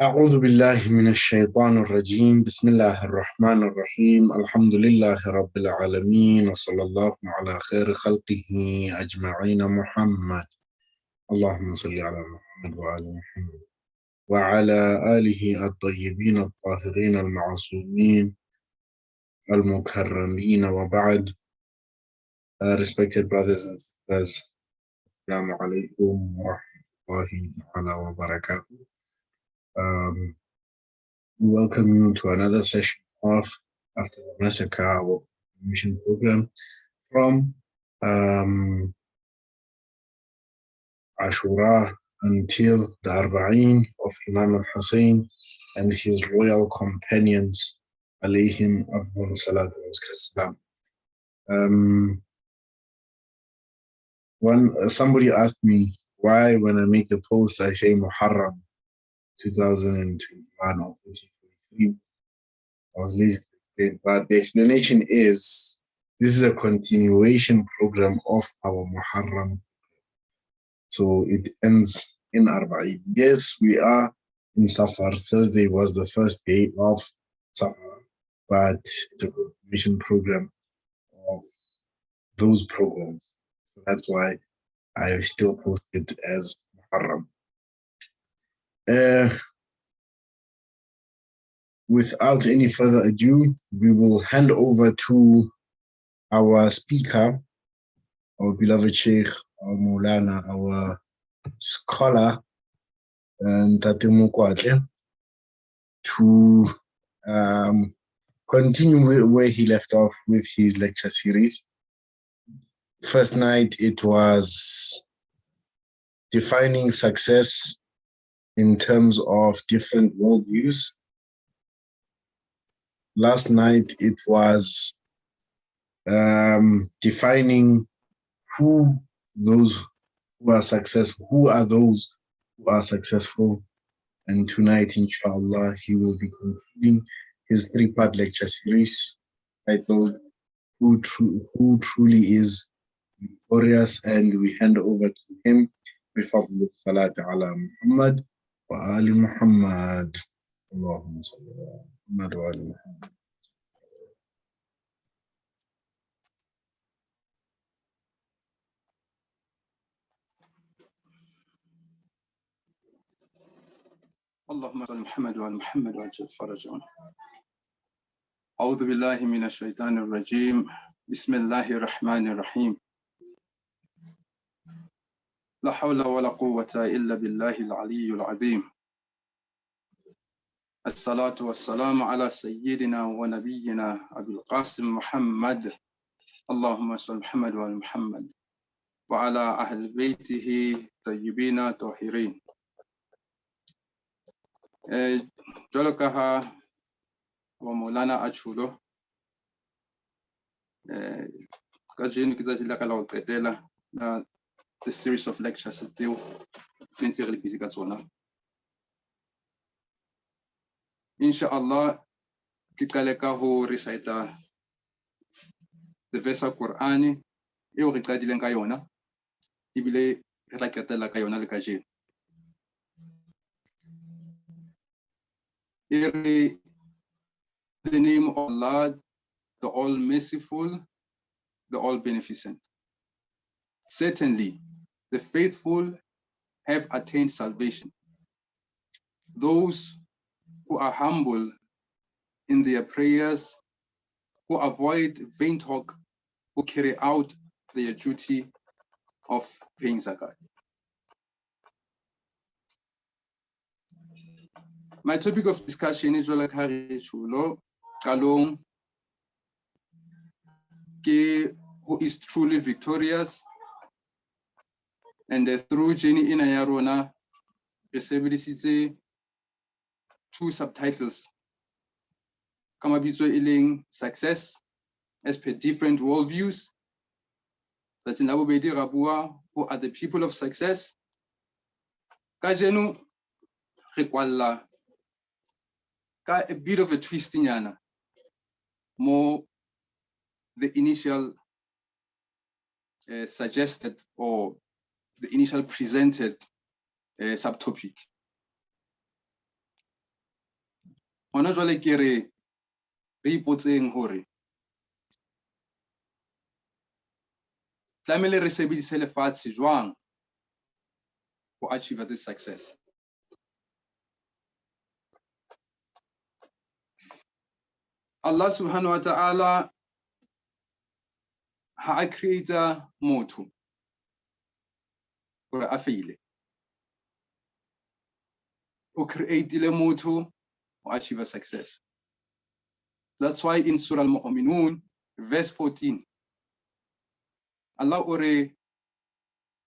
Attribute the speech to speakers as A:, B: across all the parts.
A: أعوذ بالله من الشيطان الرجيم بسم الله الرحمن الرحيم الحمد لله رب العالمين وصلى الله على خير خلقه أجمعين محمد اللهم صل على محمد وعلى محمد وعلى آله الطيبين الطاهرين المعصومين المكرمين وبعد. Respected brothers and sisters, Assalamu alaikum wa rahmatullahi wa barakatuh. We welcome you to another session of After the Massacre, our mission program from Ashura until the Arba'een of Imam al-Hussein and his royal companions, alayhim afdal salatu wassalam. Somebody asked me why when I make the post I say Muharram 2021 or 2023. I was lazy to explain, but the explanation is this is a continuation program of our Muharram. So it ends in Arba'een. Yes, we are in Safar. Thursday was the first day of Safar, but it's a continuation program of those programs. So that's why I still post it as Muharram. Without any further ado, we will hand over to our speaker, our beloved Sheikh, our Maulana, our scholar, Tate Mokoatle, to continue where he left off with his lecture series. First night, it was defining success in terms of different worldviews. Last night, it was defining who are those who are successful. And tonight, inshallah, he will be concluding his three-part lecture series titled Who Truly is Victorious, and we hand over to him بفضل الصلاة على محمد وآل محمد. اللهم صل على محمد وآل محمد.
B: اللهم صل محمد وعلى محمد وعجل فرجهم. أعوذ بالله من الشيطان الرجيم. بسم الله الرحمن الرحيم. لا حول ولا قوة إلا بالله العلي العظيم. الصلاة والسلام على سيدنا ونبينا أبي القاسم محمد. اللهم صل محمد وعلى محمد وعلى أهل بيته طيبين طاهرين. Jolo kaha wa Maulana Achulo kajeni kizazila kala uqedela na the series of lectures still pensiri busy kasona. Inshallah kikaleka ho recita the verse of Quran e o qadileng ka yona ibile re qetela ka yona le kajeni. In the name of Allah, the All-Merciful, the All-Beneficent. Certainly, the faithful have attained salvation. Those who are humble in their prayers, who avoid vain talk, who carry out their duty of paying zakat. My topic of discussion is who is truly victorious, and through Jenny in Ayarona, two subtitles. Kamabizo iling success as per different worldviews. That's in Abubedi Rabua, who are the people of success. Kajenu Rikwalla. A bit of a twist in Yana, more the initial suggested or the initial presented subtopic. Hona jwale ke re ipotseng hore tlamehile re sebedise lefatshe jwang to achieve this success. Allah subhanahu wa ta'ala ha creator motho hore a faile. O createile motho to achieve a success. That's why in Surah Al-Mu'minun, verse 14, Allah ore,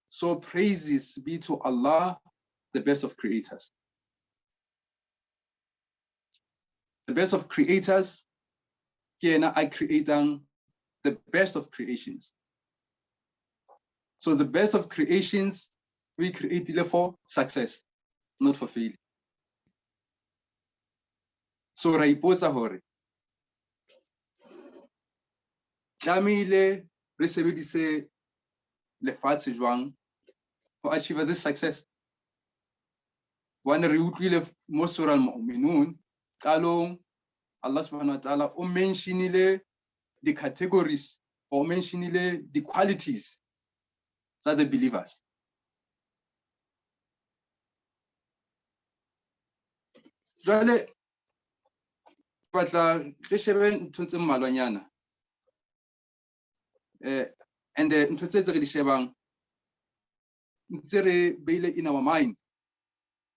B: so praises be to Allah, the best of creators. The best of creators, Kiena I creating the best of creations. So the best of creations, we create for success, not for failure. So raiposa hore. Tlamehile re sebedise lefatshe jwang to achieve this success. One re utlwile mo Surah Al-Mu'minun, qalong Allah subhanahu wa ta'ala o mentionile the categories or mentionile the qualities that the believers. Jwale batla re shebe ntho tse mmalwanyana. And ntho tse re di shebang ntse re beile in our mind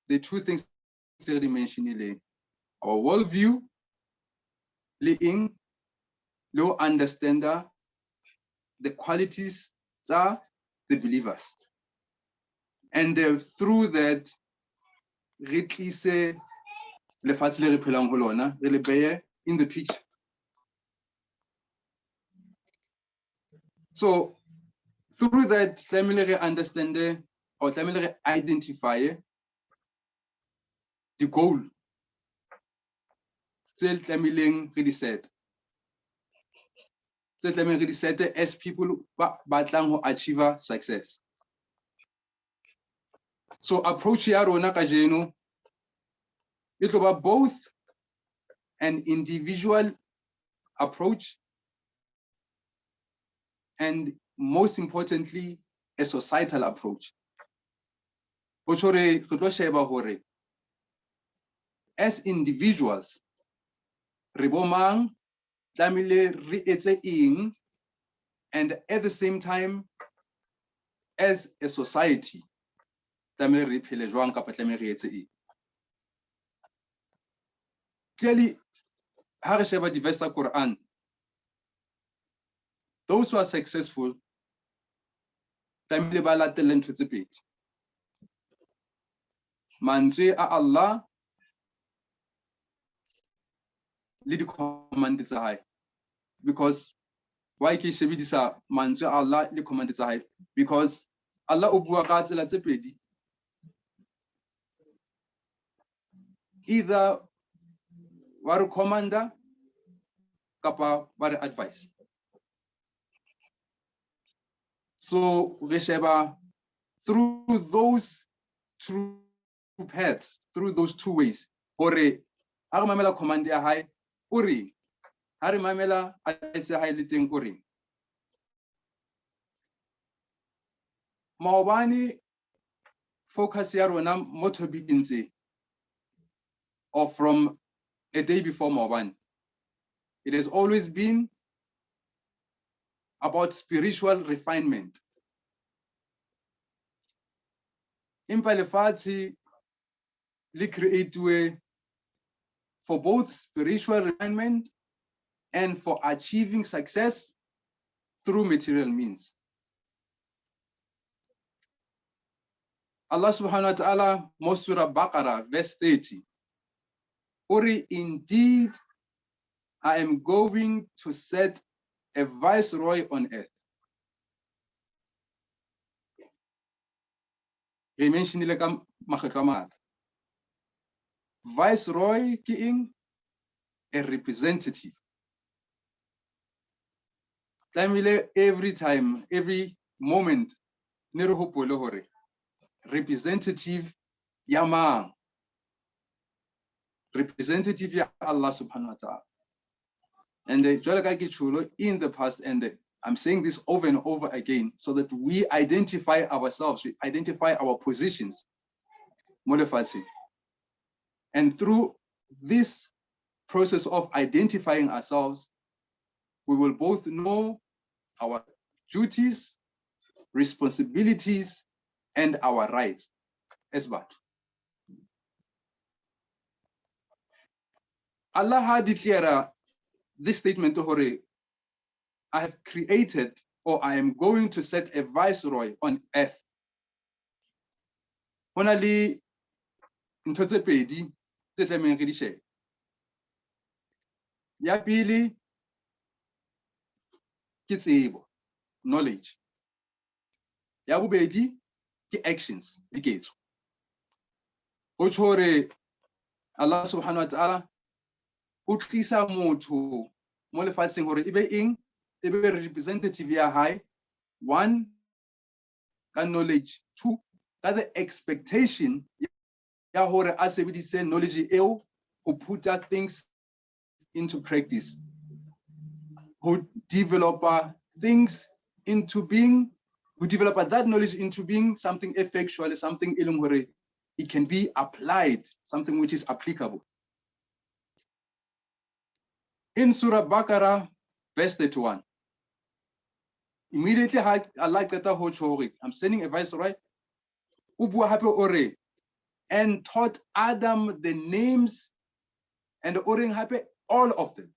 B: the two things that they mentioned, our worldview, leading, low understander, the qualities are the believers. And through that, in the picture. So through that, tlamehile understand or tlamehile identify the goal. Tse tlamehileng re di set. Tse tlamehileng re di set as people batlang ho achieve success. So approach ya rona kajeno, it will be both an individual approach and most importantly, a societal approach. As individuals, ribomang tlamehile re etse eng, and at the same time, as a society, tlamehile re phele jwang kapa tlamehile re etse eng. Clearly, ha re sheba di-verse tsa Quran, those who are successful, tlamehile ba latelle ntho tse pedi. Mantswe a Allah le di-command tsa hae. Because why ke shebedisa mantswe a Allah le command tsa hae? Because Allah o bua ka tsela tse pedi. Either wa re commander kapa wa re advice. So re sheba through those two paths, through those two ways. Hore ha re mamela command ya hae uri ha re mamela advice ya hae le teng uri maobane focus ya rona mo topic-ing tse, or from a day before maobane, it has always been about spiritual refinement. Impa lefatshe le create for both spiritual refinement and for achieving success through material means. Allah subhanahu wa ta'ala, Surah Baqarah, verse 30. Uri, indeed, I am going to set a viceroy on earth. Re mentionile ka makgetlo a mangata. Viceroy ke eng? A representative. Tlamehile every time, every moment, ne re hopole hore representative ya mang? representative ya Allah subhanahu wa ta'ala. And in the past, and I'm saying this over and over again, so that we identify ourselves, we identify our positions. And through this process of identifying ourselves, we will both know our duties, responsibilities, and our rights as well. Allah had declared this statement to Hore, I have created, or I am going to set a viceroy on earth. Only ntho tse pedi tse tlamehang re di shebe. Ya pele ke tsebo, knowledge. Ya bobedi ke actions, diketso. Ho tjho hore Allah subhanahu wa ta'ala o tlisa motho mo lefatsheng hore ebe eng, ebe representative ya hae. One, ka knowledge. Two, ka the expectation ya hore a sebedise knowledge eo ho put things into practice, who develop things into being, who develop that knowledge into being something effectual, something it can be applied, something which is applicable. In Surah Baqarah, verse 31, immediately I like that I'm sending a viceroy, and taught Adam the names and all of them.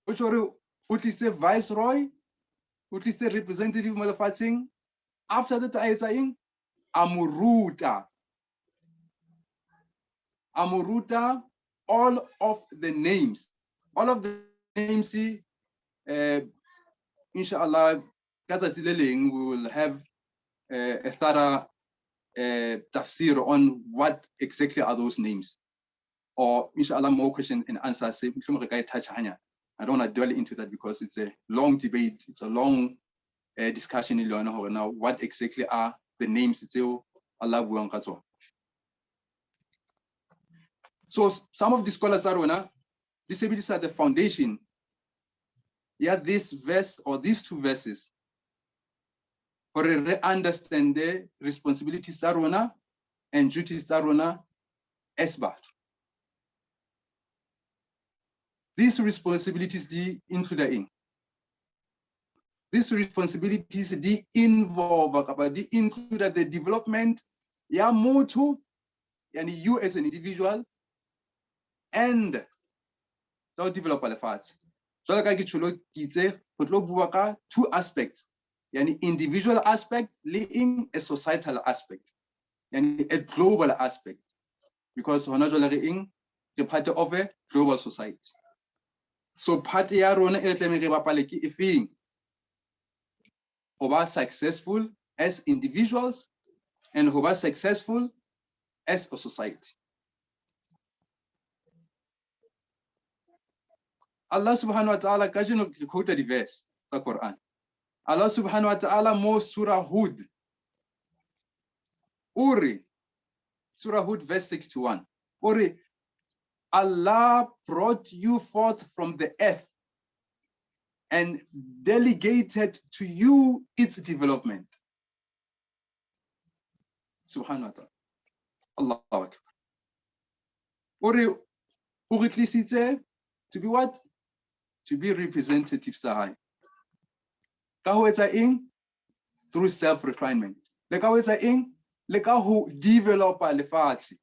B: Which is the viceroy, which is the representative malafatsing. After that, I saying Amuruta, all of the names, inshallah, we will have a thorough tafsir on what exactly are those names. Or inshallah, more question and answers. I don't want to dwell into that because it's a long debate, it's a long discussion in now what exactly are the names Allah buang katso. So some of the scholars are these are the foundation. Yeah, this verse or these two verses for understand the responsibilities and duties as bad. These responsibilities include these responsibilities involve include the development motu and you as an individual and so develop the facts. So like I two aspects, individual aspect leading a societal aspect and a global aspect, because we're not the part of a global society. So part ya rona e tlamehile bapale ke efeng ho ba successful as individuals and ho ba successful as a society. Allah subhanahu wa ta'ala kajino quote the verse the Quran. Allah subhanahu wa ta'ala mo surah Hud. Surah Hud verse 61. Allah brought you forth from the earth and delegated to you its development. Subhanahu wa ta'ala. Allah Akbar. To be what? To be representative sahai. Through self-refinement. Who develop lefatsi.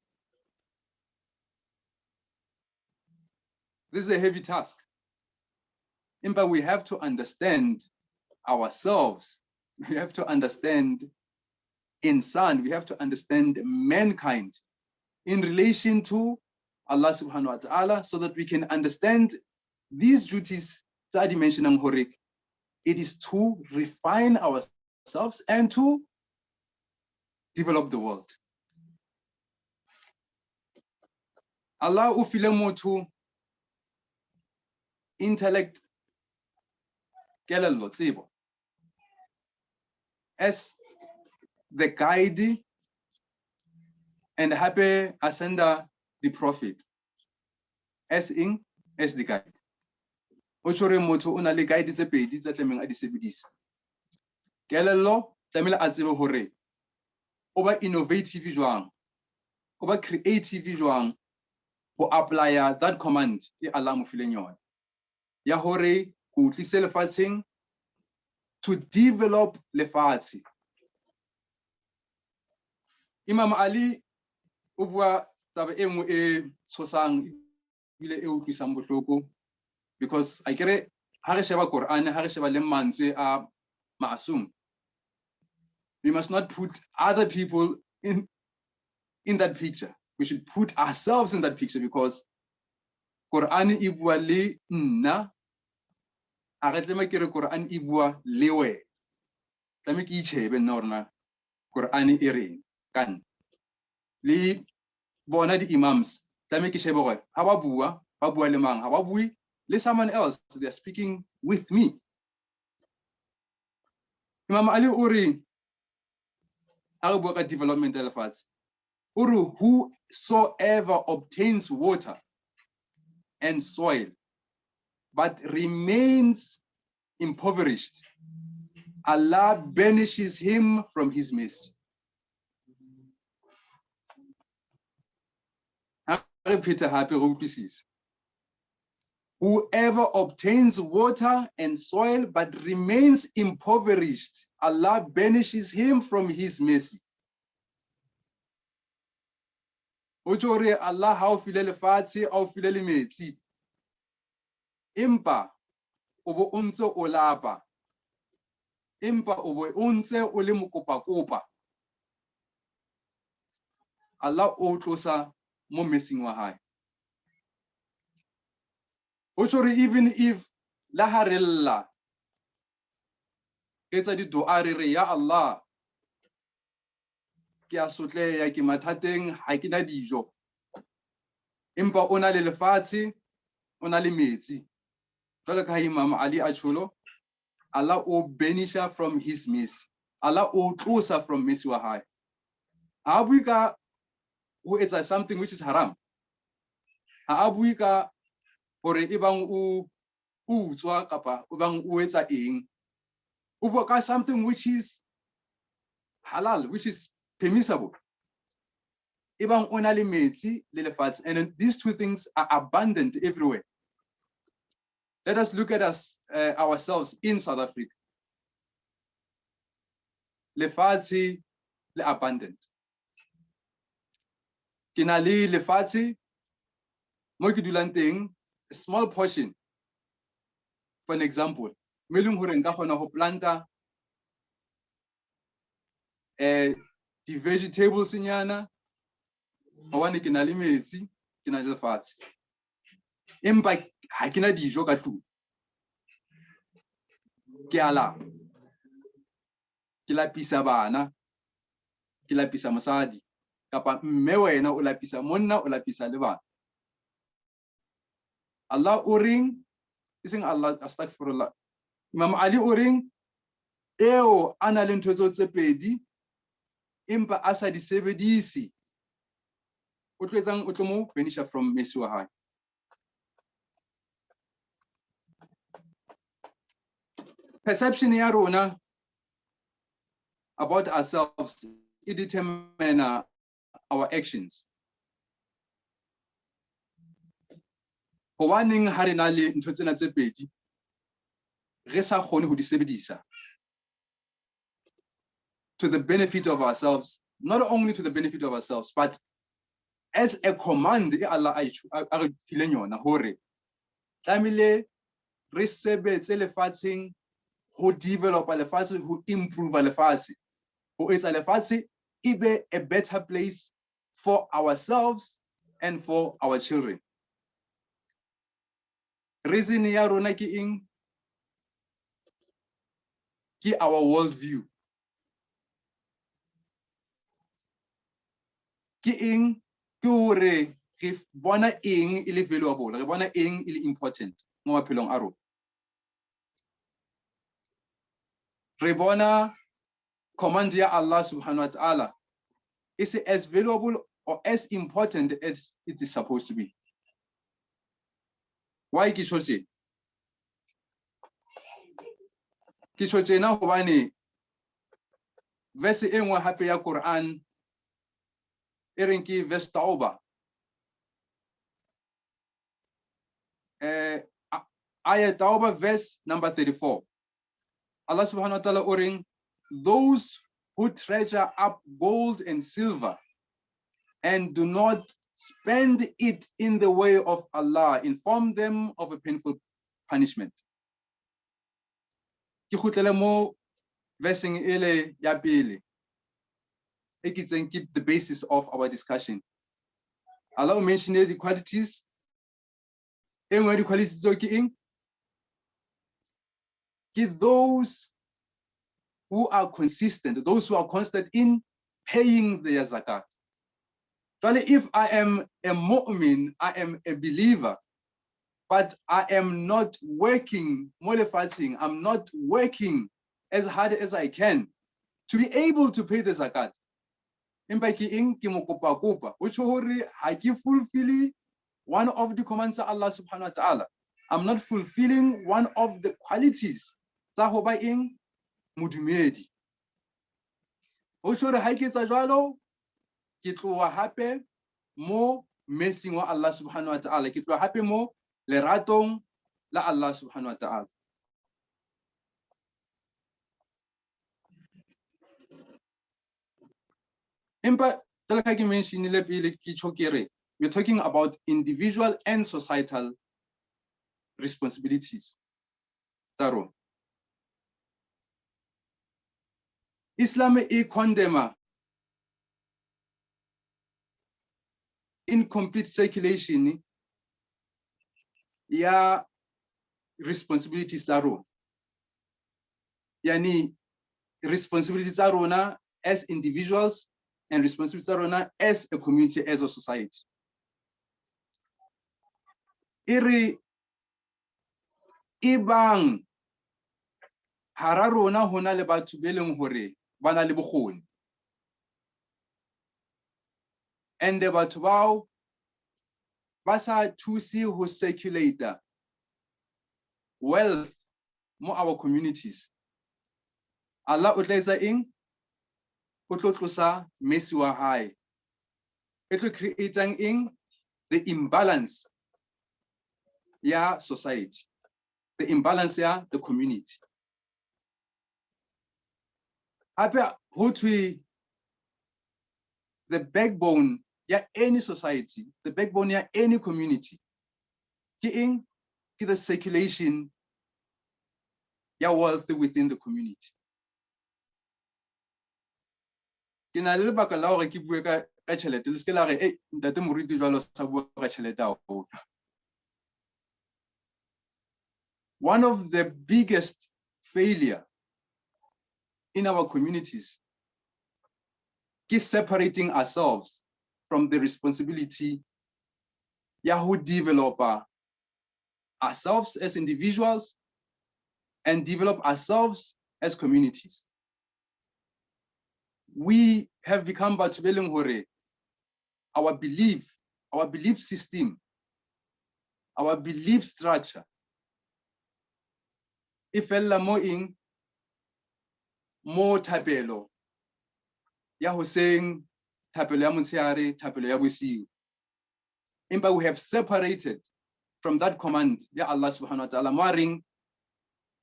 B: This is a heavy task. But we have to understand ourselves. We have to understand insan. We have to understand mankind in relation to Allah subhanahu wa ta'ala, so that we can understand these duties that I mentioned. It is to refine ourselves and to develop the world. Allah ufilemo to intellect as the guide and happy ascender the prophet as the guide. Ochore motho una le guide tse pedi tsa tlemeng a di sebedisa. Kelello tlamela a tsebe hore o ba innovative jwang, o ba creative jwang ho apply that command e Allah mo fileng yona ya hore go tlise lefatsheng, to develop lefatshe. Imam Ali o bua taba e nngwe e tshosang bile e utlwisang bohloko, because I kere ha re sheba Quran, ha re sheba le mantswe a maasum, we must not put other people in that picture. We should put ourselves in that picture, because Quran e bua le nna, a re tlema kere Quran e bua le we. Tlame ke itshebe nna hore Quran e reng kan le bona di imams, tlame ke shebe gore ha ba bua le mang, ha ba bue le someone else, they are speaking with me. Imam Ali o re ha re bua ka development ya lefatshe, o re whosoever obtains water and soil but remains impoverished, Allah banishes him from his mercy. Whoever obtains water and soil but remains impoverished, Allah banishes him from his mercy. Ojore Allah ha o file lefatshe, ha o file le metsi, empa o bo o ntse o lapa, empa o bo o ntse o le mokopakopa, Allah o tlosa mo messing wa hae. Ojore even if la harella etsa di dua re ya Allah, ke a sotleha, ke mathateng, ha ke na dijo, empa o na le lefatshe, o na le metsi, jwalo ka Imam Ali a tsholo, Allah o banisha from his mercy, Allah o tlosa from mercy wa hae. Ha bui ka ho etsa something which is haram, ha bui ka hore ebang o utswa kapa ebang o etsa eng, o bua ka something which is halal, which is permissible. Ebang o na le metsi le lefatshe, and these two things are abundant everywhere. Let us look at ourselves in South Africa. Lefatshe le abundant. Ke na le lefatshe mo ke dulang teng, a small portion. For an example, me leng hore nka kgona ho planta di vegetables nyana, hobane ke na le metsi, ke na le lefatshe, empa ha ke na dijo ka tlung. Ke ala, ke lapisa bana, ke lapisa mosadi, kapa mme wena o lapisa monna, o lapisa le bana. Allah o reng, iseng Allah, astaghfirullah, Imam Ali o reng eo a na le ntho tseo tse pedi empa a sa di sebedise, o tlo etsang, o tlo mo banisha from mercy wa hae. Perception ya rona about ourselves, it determine our actions. Hobaneng ha re na le ntho tsena tse pedi re sa kgone ho di sebedisa to the benefit of ourselves, not only to the benefit of ourselves, but as a command e Allah a re fileng yona hore tlamehile re sebetse lefatsheng ho develop lefatshe, ho improve lefatshe, ho etsa lefatshe e be a better place for ourselves and for our children. Reason ya rona ke eng? Ke our world view. Ke eng? Ke hore re bona eng e le valuable, re bona eng e le important mo maphelong a rona. Re bona command ya Allah subhanahu wa ta'ala is as valuable or as important as it is supposed to be. Why ke tjho tjena hobane verse e nngwe hape ya Quran e reng ke verse Tauba ayat Tauba verse number 34. Allah subhanahu wa ta'ala ordering those who treasure up gold and silver and do not spend it in the way of Allah, inform them of a painful punishment. Ke khutlele mo versing ele ya pele e ke tseng keep the basis of our discussion. Allah mentioned the qualities. E nngwe di qualities tseo ke eng? Ke those who are consistent, those who are constant in paying their zakat. So if I am a mu'min, I am a believer, but I am not working, modifying, I'm not working as hard as I can to be able to pay the zakat. Which fulfill one of the commands of Allah subhanahu wa ta'ala. I'm not fulfilling one of the qualities. Mudumedi. Oshore haiketsa jwalo ke tloa hape mo messing wa Allah subhanahu wa ta'ala. Ke tloa hape mo leratong la Allah subhanahu wa ta'ala. Empa tla ka ke mention le pele ke tshokere, we're talking about individual and societal responsibilities. Tsaro. Islam e condemn incomplete circulation ya responsibilities tsaro. Yani responsibilities tsaro as individuals and responsibilities tsaro as a community, as a society. Iri ibang hara rona hona le batho be leng hore bana le bokgoni, and batho bao ba sa thusi ho circulate wealth mo our communities. Allah o tla etsa eng? O tlo tlosa mesi wa hae. E tlo creating eng? The imbalance ya society, the imbalance ya the community. Hape ho thwe the backbone ya any society, the backbone ya any community, ke eng? Ke the circulation ya wealth within the community. Ke na le lebaka la hore ke bue ka tjhelete, le se ke la re ntate moriti jwalo sa bua ka tjhelete haholo. One of the biggest failure in our communities is separating ourselves from the responsibility ya who develop ourselves as individuals and develop ourselves as communities. We have become batubeleng hore our belief system, our belief structure. If mo ing mo thapelo ya ho seng, thapelo ya motshehare, thapelo ya bosiu. But we have separated from that command, ya Allah subhanahu wa ta'ala, maring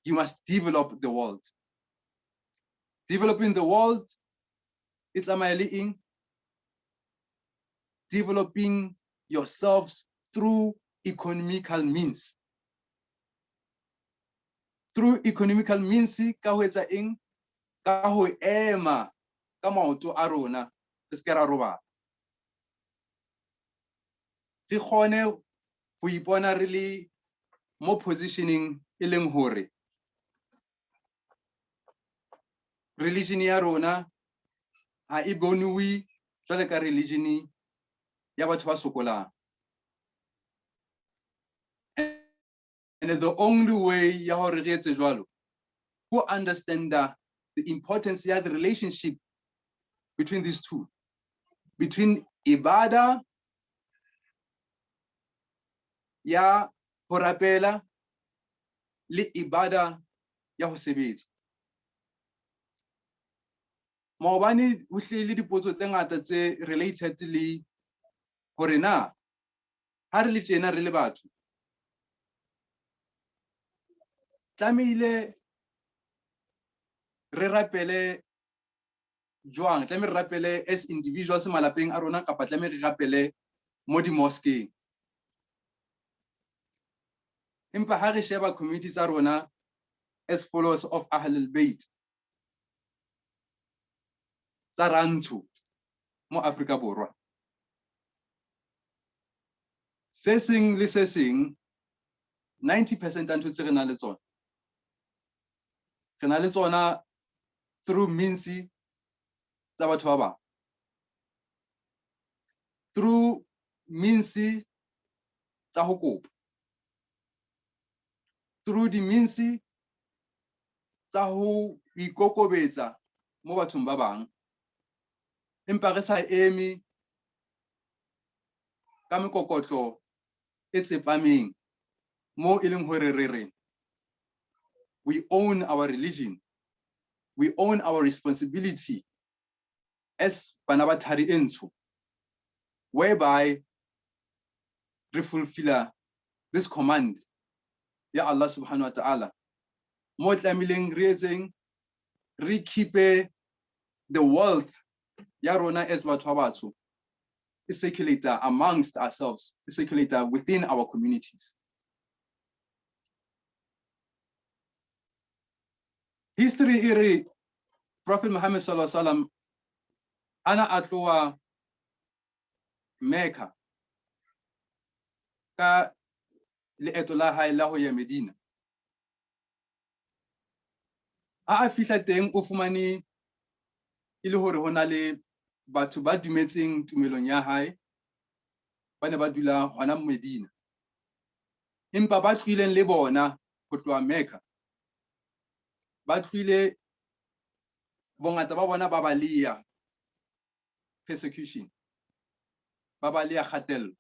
B: you must develop the world. Developing the world, it's amaling developing yourselves through economical means. Through economical means, ka ho etsa eng? Ka ho ema ka maoto a rona, re ska ra roba. Re kgone ho ipona re le mo positioning e leng hore religion ya rona ha e bonwe jwale ka religion ya batho ba sokolang. And the only way ya hore re etse jwalo, who understand the importance of the relationship between these two, between ibada ya ho rapela le ibada ya ho sebetsa. Maobane ho hlile dipotso tse ngata tse related le hore na ha re le tjena re le batho tlamehile re rapele jwang, tlamehile re rapele as individuals malapeng a rona kapa tlamehile re rapele mo di mosqueng. Empa ha re sheba communities tsa rona as followers of Ahlul Bayt tsa Rantsho mo Afrika Borwa, se seng le se seng 90% tsa ntho tse re nang le tsona re na le tsona through means tsa batho ba bang, through means tsa ho kopa, through di means tsa ho ikokobetsa mo bathong ba bang, empa re sa eme ka mekokotlo e tsepameng mo e leng hore re we own our religion, we own our responsibility as bana ba thari e ntsho, whereby re fulfill this command ya Allah subhanahu wa ta'ala mo tlamehileng re etseng re keep-e the wealth ya rona as batho ba batsho e circulator amongst ourselves, e circulator within our communities. History iri Prophet Muhammad sallallahu alaihi wasallam ana atloa Mecca ka leeto la hae la ho ya Medina. A fihla teng o fumane e le hore hona le batho ba dumetseng tumelong ya hae ba ne ba dula hona Medina, empa ba tlileng le bona ho tloa Mecca ba tlile bongata ba bona ba baleya persecution, ba baleya kgatello,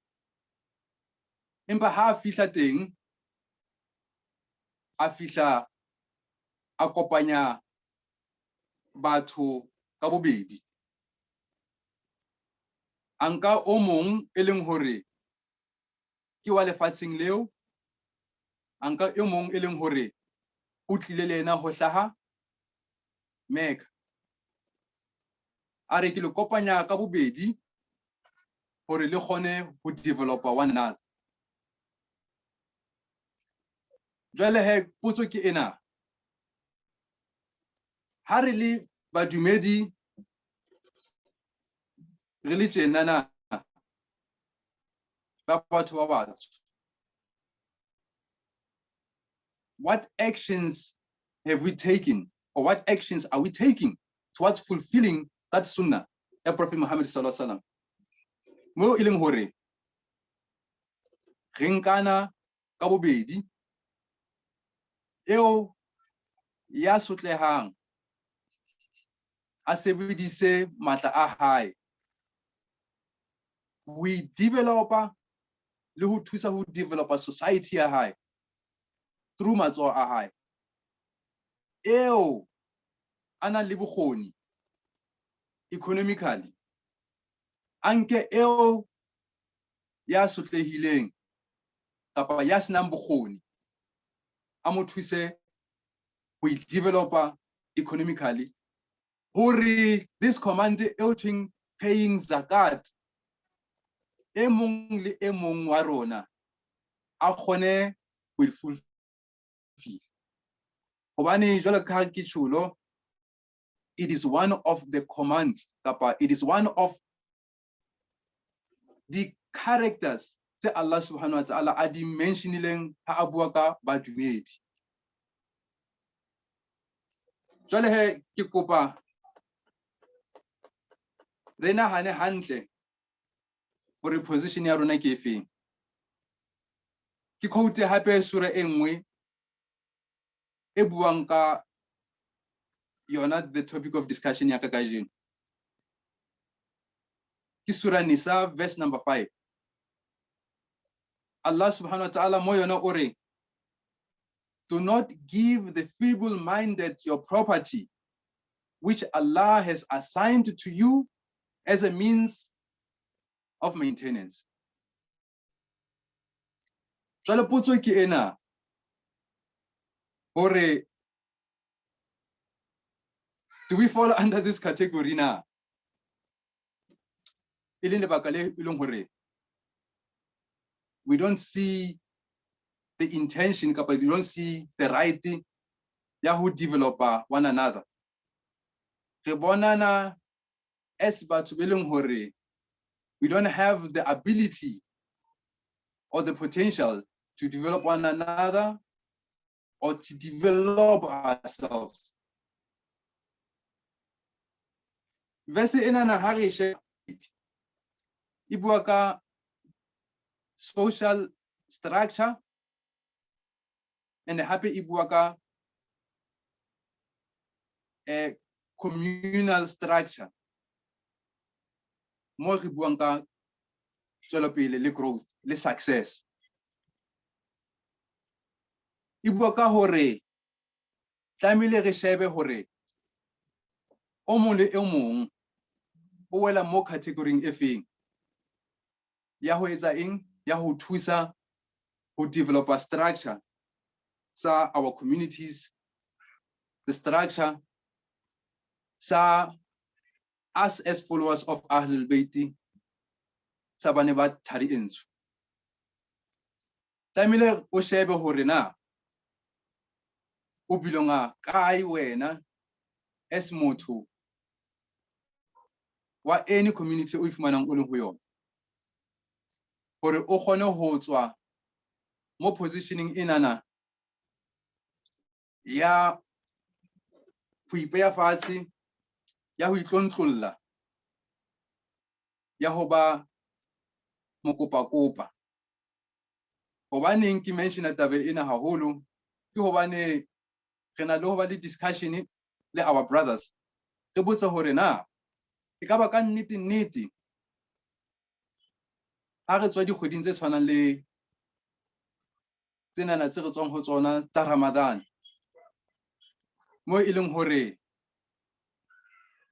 B: empa ha fihla teng a fihla a kopanya batho ka bobedi, anka o mong e leng hore ke wa lefatsheng leo, anka e mong e leng hore o tlile le ena ho hlaha Mecca. A re ke le kopanya ka bobedi hore le kgone ho developa one another. Jwale he potso ke ena, ha re le badumedi re le tjenana ba batho ba batsho, what actions have we taken, or what actions are we taking towards fulfilling that sunnah ya Prophet Muhammad sallallahu alaihi wasallam mo ileng hore re nkana ka bobedi eo ya sotlehang a sebedise matla a hae, we developer le ho thusa ho developer society ya hae through matsoho a hae, eo ana le bokgoni economically, anke eo ya sotlehileng kapa ya senang bokgoni a mo thuse ho developer economically, hore this command outing paying zakat e mong le e mong wa rona a kgone ho fulfill. Hobane jwale ka ke tsholo, it is one of the commands kapa it is one of the characters tse Allah subhanahu wa ta'ala a di mentionileng ha a bua ka badumedi. Jwale he ke kopa re nahane hantle hore position ya rona ke efeng. Ke quote hape sura e nngwe e buang ka yona the topic of discussion ya ka kajeno. Ki Surah Nisa, verse number 5. Allah subhanahu wa ta'ala mo yona ore, do not give the feeble-minded your property, which Allah has assigned to you as a means of maintenance. Jwale potso ke ena, ore, do we fall under this category now? We don't see the intention, we don't see the right thing, who develop one another. As we don't have the ability or the potential to develop one another or to develop ourselves. Verse enana harishe ibuaka social structure and happy ibuaka a communal structure. Mo re buang ka tswelopele le growth le success. Ibuaka hore tlamehile re shebe hore o mong le o mong o wela mo category e feng ya ho etsa eng ya ho thusa ho develop a structure sa our communities, the structure sa us as followers of Ahlul Bayt sa bane ba thari entsho. Tlamehile o shebe hore na o belonga kae wena as motho wa any community o ifumanang o le ho yona, hore o kgone ho tswa mo positioning enana ya ho ipeya fatshe, ya ho itlontlolla, ya ho ba mokopakopa. Hobaneng ke mention taba ena haholo ke hobane re na le ho ba le discussion le our brothers, re botsa hore na e ka ba ka nnete ha re tswa dikgweding tse tshwanang le tsenana tse re tswang ho tsona tsa Ramadan, mo e leng hore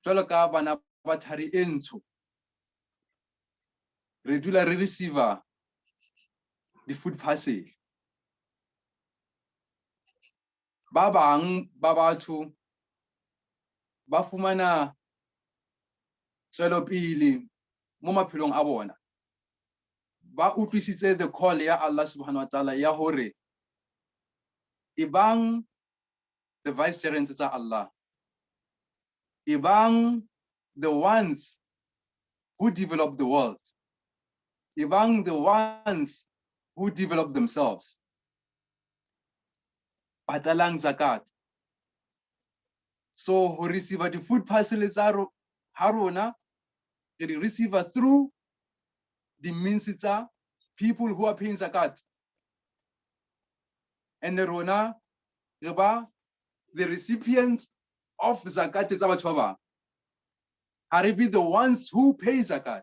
B: jwalo ka bana ba thari e ntsho re dula re receiver the food parcel. Ba bang ba batho ba fumana tswelopele mo maphelong a bona, ba utlwisitse the call ya Allah subhanahu wa ta'ala ya hore ibang the vicegerents tsa Allah, ibang the ones who develop the world, ibang the ones who develop themselves, patalang zakat. So who receive the food parcels are haruna, they receive through the means people who are paying zakat. And the rona, the recipients of zakat is our be the ones who pay zakat.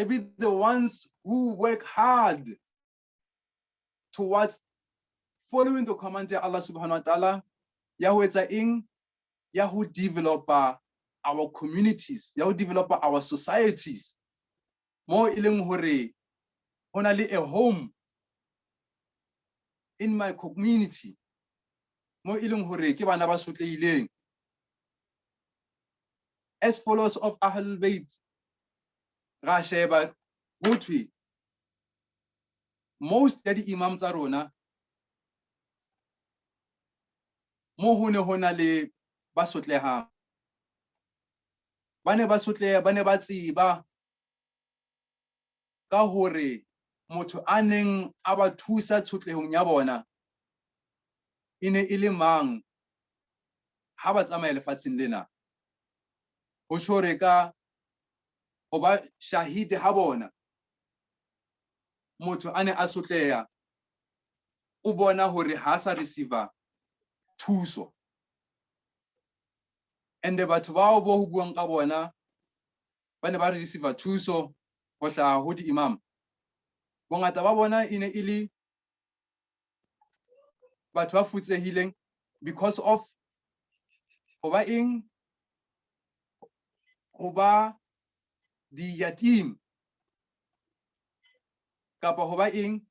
B: Be the ones who work hard towards following the command of Allah subhanahu wa ta'ala, Yahoo develop our communities, Yahoo develop our societies. More ileng hore, only a home in my community. More ileng hore, ke bana ba sotlehileng. As followers of Ahlul Bayt, ra sheba hotwe most ya di imams tsa rona mo hona le ba sotlehang, bane ba sotleha, bane ba tsiba ka hore motho a neng a ba thusa tshotlehong ya bona ine ile mang ha ba tsamaya lefatsheng lena, ho shore ka ho ba shahidi ha bona motho ane a sotleha o bona hore ha sa receiver thuso. And batho bao bo buang ka bona ba ne ba receive thuso ho hlaha ho di-imam. Bongata ba bona e ne e le batho ba futsehileng because of ho ba eng, ho ba di-yatim, kapa ho ba eng,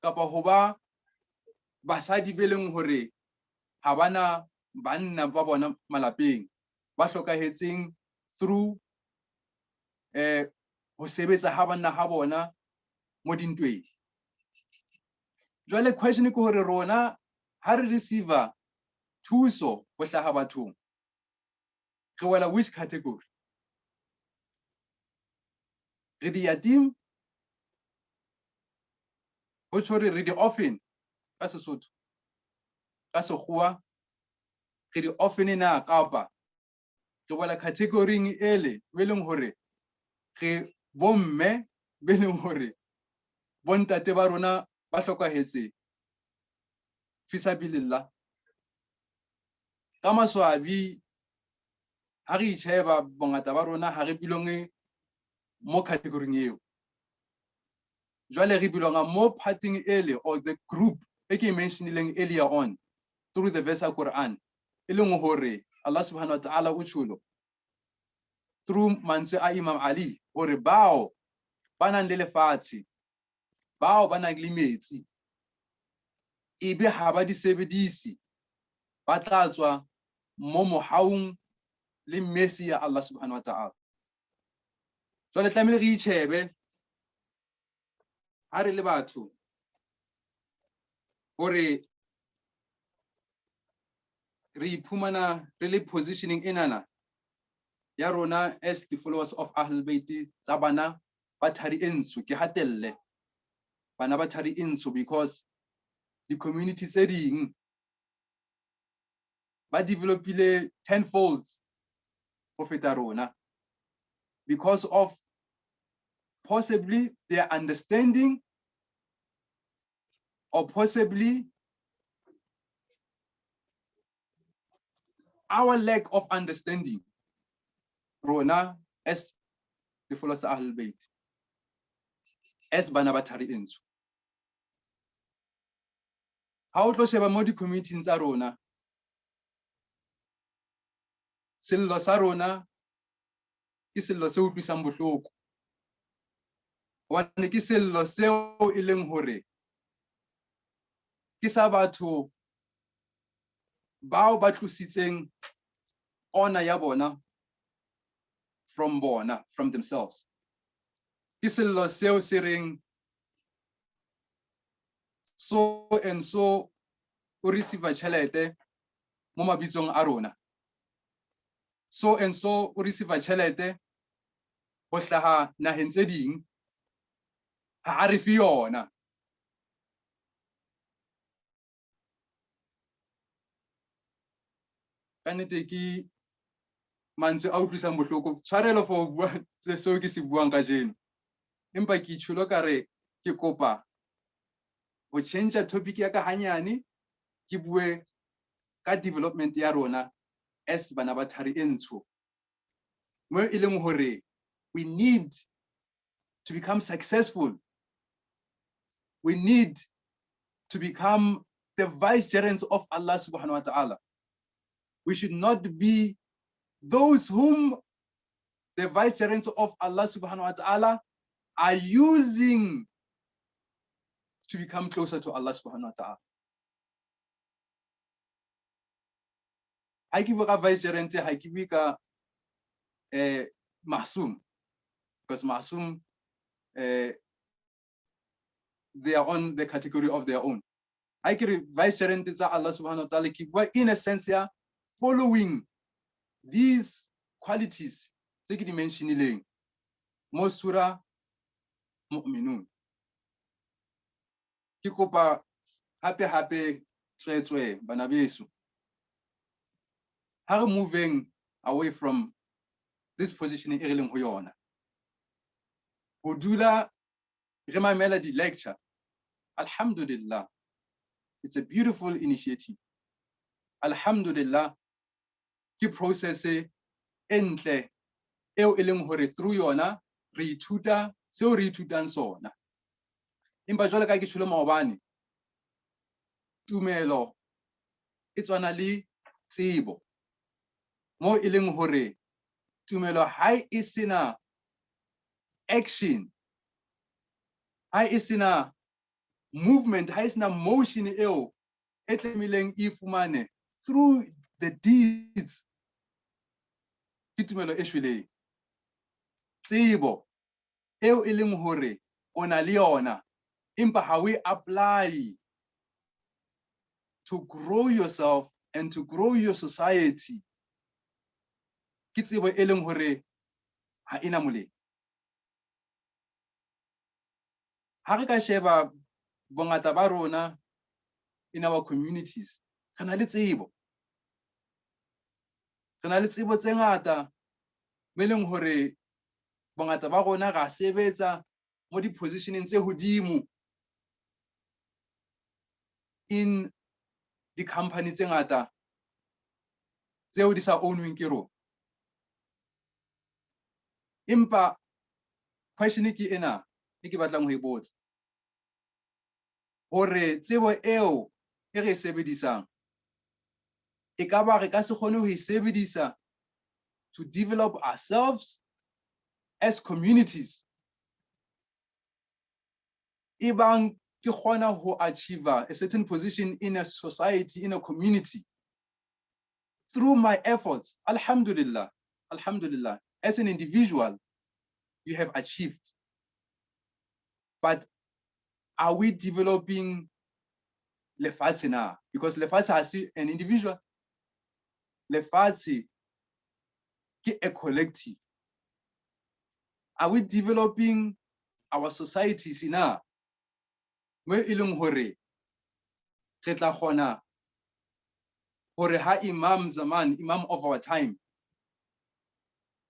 B: kapa ho ba basadi be leng hore ha bana banna ba bona malapeng, ba hlokahetseng through ho sebetsa ha banna ha bona mo dintweng. Jwale question ke hore rona ha re receiver thuso ho hlaha bathong, re wela which category? Re di-yatim, ho tjho re di-orphan ka Sesotho, ka Sekgowa re di-orphan na, kapa re wela category ele be leng hore re bomme be leng hore bontate ba rona ba hlokahetse fisabilillah. Ka maswabi ha re itjheba bongata ba rona ha re belonge mo category eo. Jwale re belonga mo parting ele, or the group e ke mentionileng earlier on through the verse of Quran, e leng hore Allah subhanahu wa ta'ala o tjholo through mantswe a Imam Ali hore bao ba nang le lefatshe, bao ba nang le metsi, ebe ha ba di sebedisi, ba tla tswa mo mohaung le mercy ya Allah subhanahu wa ta'ala. Jwale tlamehile re itjhebe ha re le batho hore re iphumana re le positioning enana ya rona as the followers of Ahlul Bayt, tsa bana ba thari e ntsho. Ke hatelle bana ba thari e ntsho because the community tse ding ba developile tenfolds ho feta rona because of possibly their understanding, or possibly our lack of understanding rona as the followers of Ahlul Bayt, as bana ba thari e ntsho. Ha o tlo sheba mo di-community tsa rona, sello sa rona ke sello se utlwisang bohloko, hobane ke sello seo e leng hore ke sa batho bao ba tlositseng honor ya bona from themselves. Ke sello seo se reng so and so o receive tjhelete mo mabitsong a rona, so and so o receive tjhelete ho hlaha naheng tse ding, ha a re fi yona. Ka nnete ke mantswe a utlwisang bohloko, tshwarelo for bua seo ke se buang ka jeno, empa ke itjhulo ka re ke kopa ho change topic ya ka hanyane, ke bue ka development ya rona as bana ba thari e ntsho, mo e leng hore we need to become successful. We need to become the vicegerents of Allah subhanahu wa ta'ala. We should not be those whom the vicegerents of Allah subhanahu wa ta'ala are using to become closer to Allah subhanahu wa ta'ala. Ha ke bua ka vicegerent, ha ke bue ka Masum, because Masum they are on the category of their own. I can vicegerent tsa Allah subhanahu wa ta'ala, ke bua in a sense ya following these qualities tse ke di mentionileng mo surah Mu'minun. Ke kopa hape tswetswe bana beso, ha re moving away from this positioning e re leng ho yona, ho dula re mamela di lecture, alhamdulillah, it's a beautiful initiative. Alhamdulillah, ke process e ntle eo e leng hore through yona re ithuta seo re ithutang sona. Empa jwale ka ke tsholo maobane tumelo e tswana le tsebo, mo e leng hore tumelo ha e sena action, ha e sena movement, ha e sena motion eo e tlamehileng e fumane through the deeds, ke tumelo e shweleng. Tsebo eo e leng hore o na le yona empa ha we apply to grow yourself and to grow your society, ke tsebo e leng hore ha ena molemo. Ha re ka sheba bongata ba rona in our communities, re na le tsebo. Re na le tsebo tse ngata mo e leng hore bongata ba rona ra sebetsa mo di-positioning tse hodimo in di-company tse ngata tseo di sa ownweng ke rona. Empa question ke ena e ke batlang ho e botsa, hore tsebo eo e re e sebedisang e ka ba re ka se kgone ho e sebedisa to develop ourselves as communities, ebang ke kgona ho achieve a certain position in a society, in a community through my efforts. Alhamdulillah, alhamdulillah, as an individual you have achieved, but are we developing lefatshe na? Because lefatshe has an individual, lefatshe ke a collective. Are we developing our societies na mo e leng hore re tla kgona hore ha Imam Zaman, Imam of our time,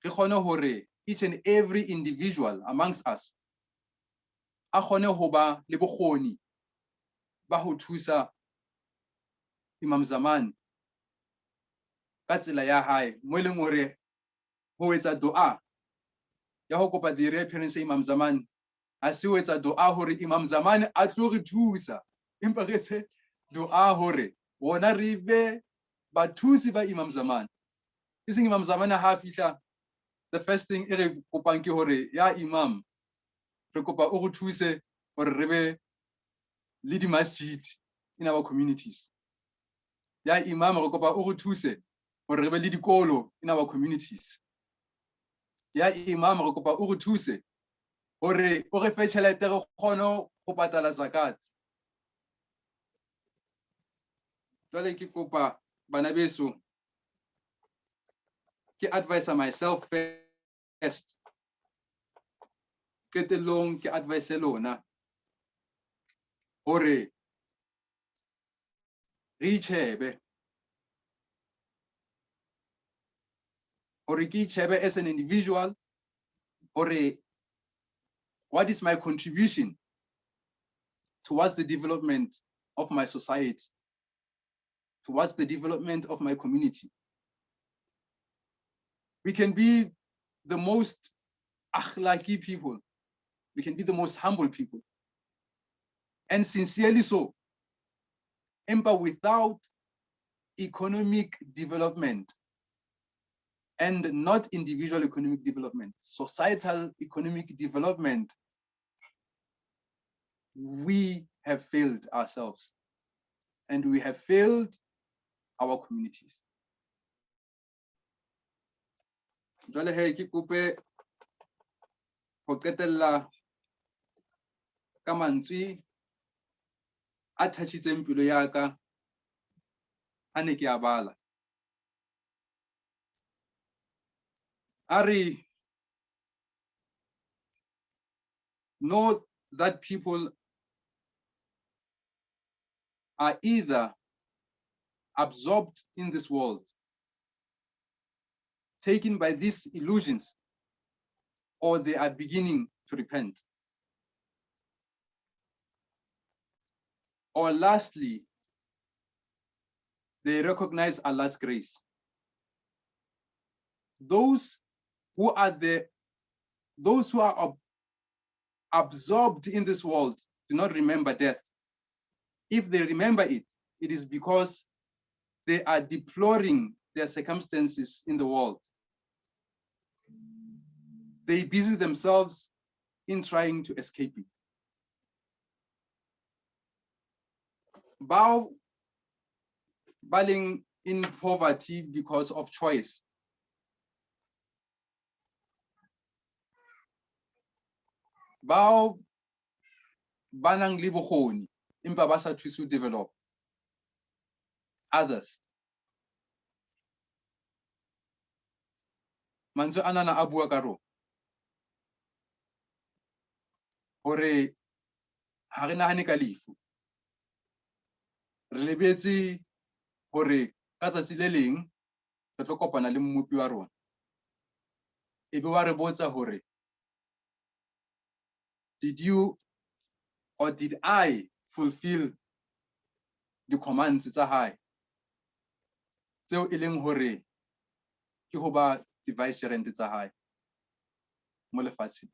B: re kgone hore each and every individual amongst us a kgone ho ba le bokgoni ba ho thusa Imam Zaman ka tsela ya hae, mo e leng hore ho etsa dua ya ho kopa the reappearance Imam Zaman, a se ho etsa dua hore Imam Zaman a tlo re thusa, empa re etse dua hore bona re be bathusi ba Imam Zaman. Iseng Imam Zaman ha fihla, the first thing e re kopang ke hore ya Imam, re kopa o re thuse hore re be le di masjid in our communities. Ya Imam, re kopa o re thuse hore re be le dikolo in our communities. Ya Imam, re kopa o re thuse hore o re fe tjhelete re kgone ho patala zakat. Jwale ke kopa bana beso, ke advise myself first, qetellong ke advise lona hore re itjhebe, hore ke itjhebe as an individual, hore what is my contribution towards the development of my society, towards the development of my community. We can be the most akhlaki people, we can be the most humble people, and sincerely so, but without economic development, and not individual economic development, societal economic development, we have failed ourselves and we have failed our communities. Jwale he ke kope ho qetella ka mantswe a thachitseng pelo ya ka ha ne ke a bala. Ari, know that people are either absorbed in this world, taken by these illusions, or they are beginning to repent. Or lastly, they recognize Allah's grace. Those who are those who are absorbed in this world do not remember death. If they remember it, it is because they are deploring their circumstances in the world. They busy themselves in trying to escape it. Bao baling in poverty because of choice. Bao banang le bokgoni empa ba sa thuse ho develop others. Manzo anana a bua ka rona hore ha re nahane ka lefu. Re lebetse hore ka tsatsi le leng re tlo kopana le mmupi wa rona. Ebe wa re botsa hore did you or did I fulfill the commands tsa hae tseo e leng hore ke ho ba di-vicegerent tsa hae mo lefatsheng.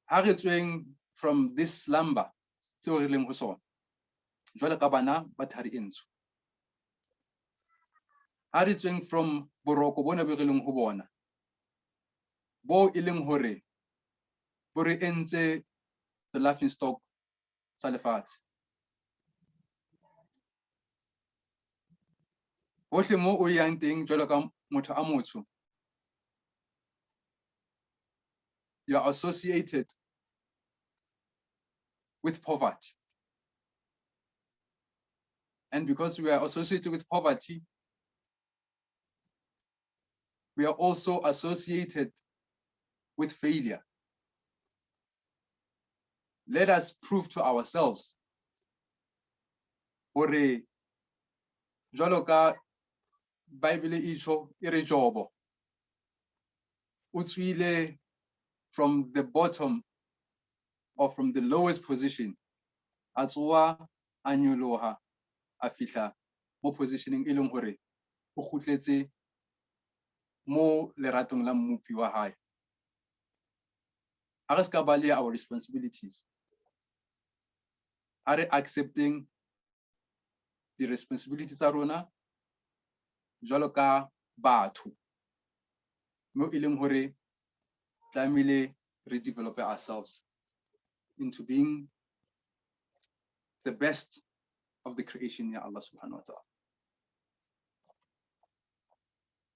B: Ha re tsweng from this slumber seo re leng ho sona jwale ka bana ba thari e ntsho. Ha re tsweng from boroko bona be re leng ho bona bo e leng hore bo re entse the laughing stock sa lefatshe. Hohle mo o yang teng jwalo ka motho a motsho, you are associated with poverty. And because we are associated with poverty, we are also associated with failure. Let us prove to ourselves hore jwalo ka Bible isho ere Jobo utswile from the bottom or from the lowest position atsoa anyoloha afihla mo positioning e leng hore o khutletse mo leratong la mmupi wa hae. Ha re ska baleya our responsibilities, are accepting the responsibilities tsa rona jwalo ka batho mo e leng hore tlamehile re develop ourselves into being the best of the creation ya Allah subhanahu wa ta'ala.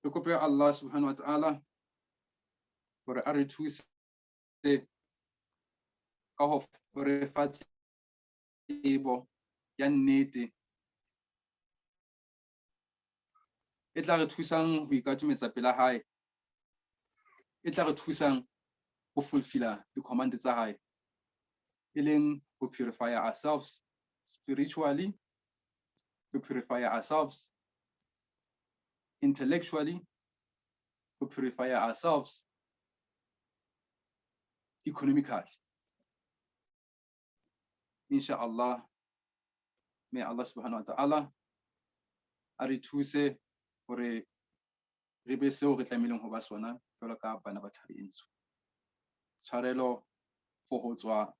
B: Re kope Allah subhanahu wa ta'ala hore a re thuse ka ho re fa tsebo ya nnete e tla re thusang ho ikatumetsa pela hae, e tla re thusang ho fulfilla the command tsa hae, e leng ho purify ourselves spiritually, to purify ourselves intellectually, to purify ourselves economically. Inshallah, may Allah subhanahu wa ta'ala a re thuse hore re be seo re tlamehileng ho ba sona jwalo ka bana ba thari e ntsho. Tshwarelo for ho tswa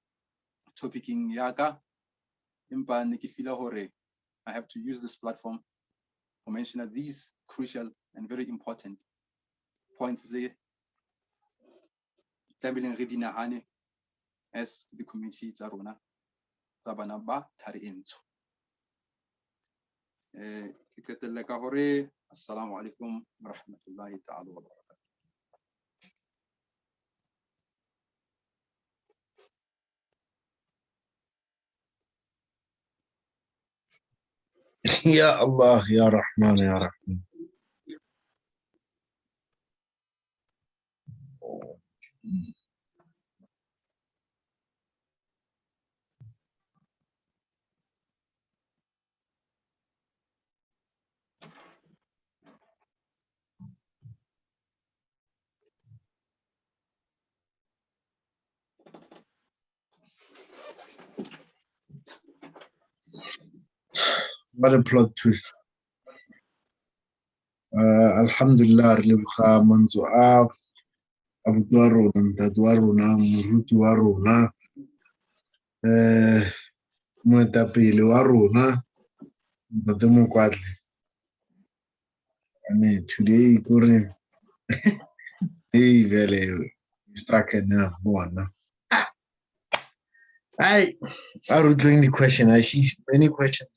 B: topicing ya ka, empa ne ke feel hore I have to use this platform to mention that these crucial and very important points tse tlamehileng re di nahane as the community tsa rona tsa bana ba thari e ntsho. Ke qetelle ka hore assalamu alaikum wa rahmatullahi ta'ala wa barakatuh.
A: Ya Allah, Ya Rahman, Ya Rahim. What a plot twist. alhamdulillah re leboga mantswe a abuti wa rona, ntate wa rona, moruti wa rona, moetapele wa rona, ntate Mokoatle. Today kore hey vele struck a nerve bona. I was doing the question. I see many questions,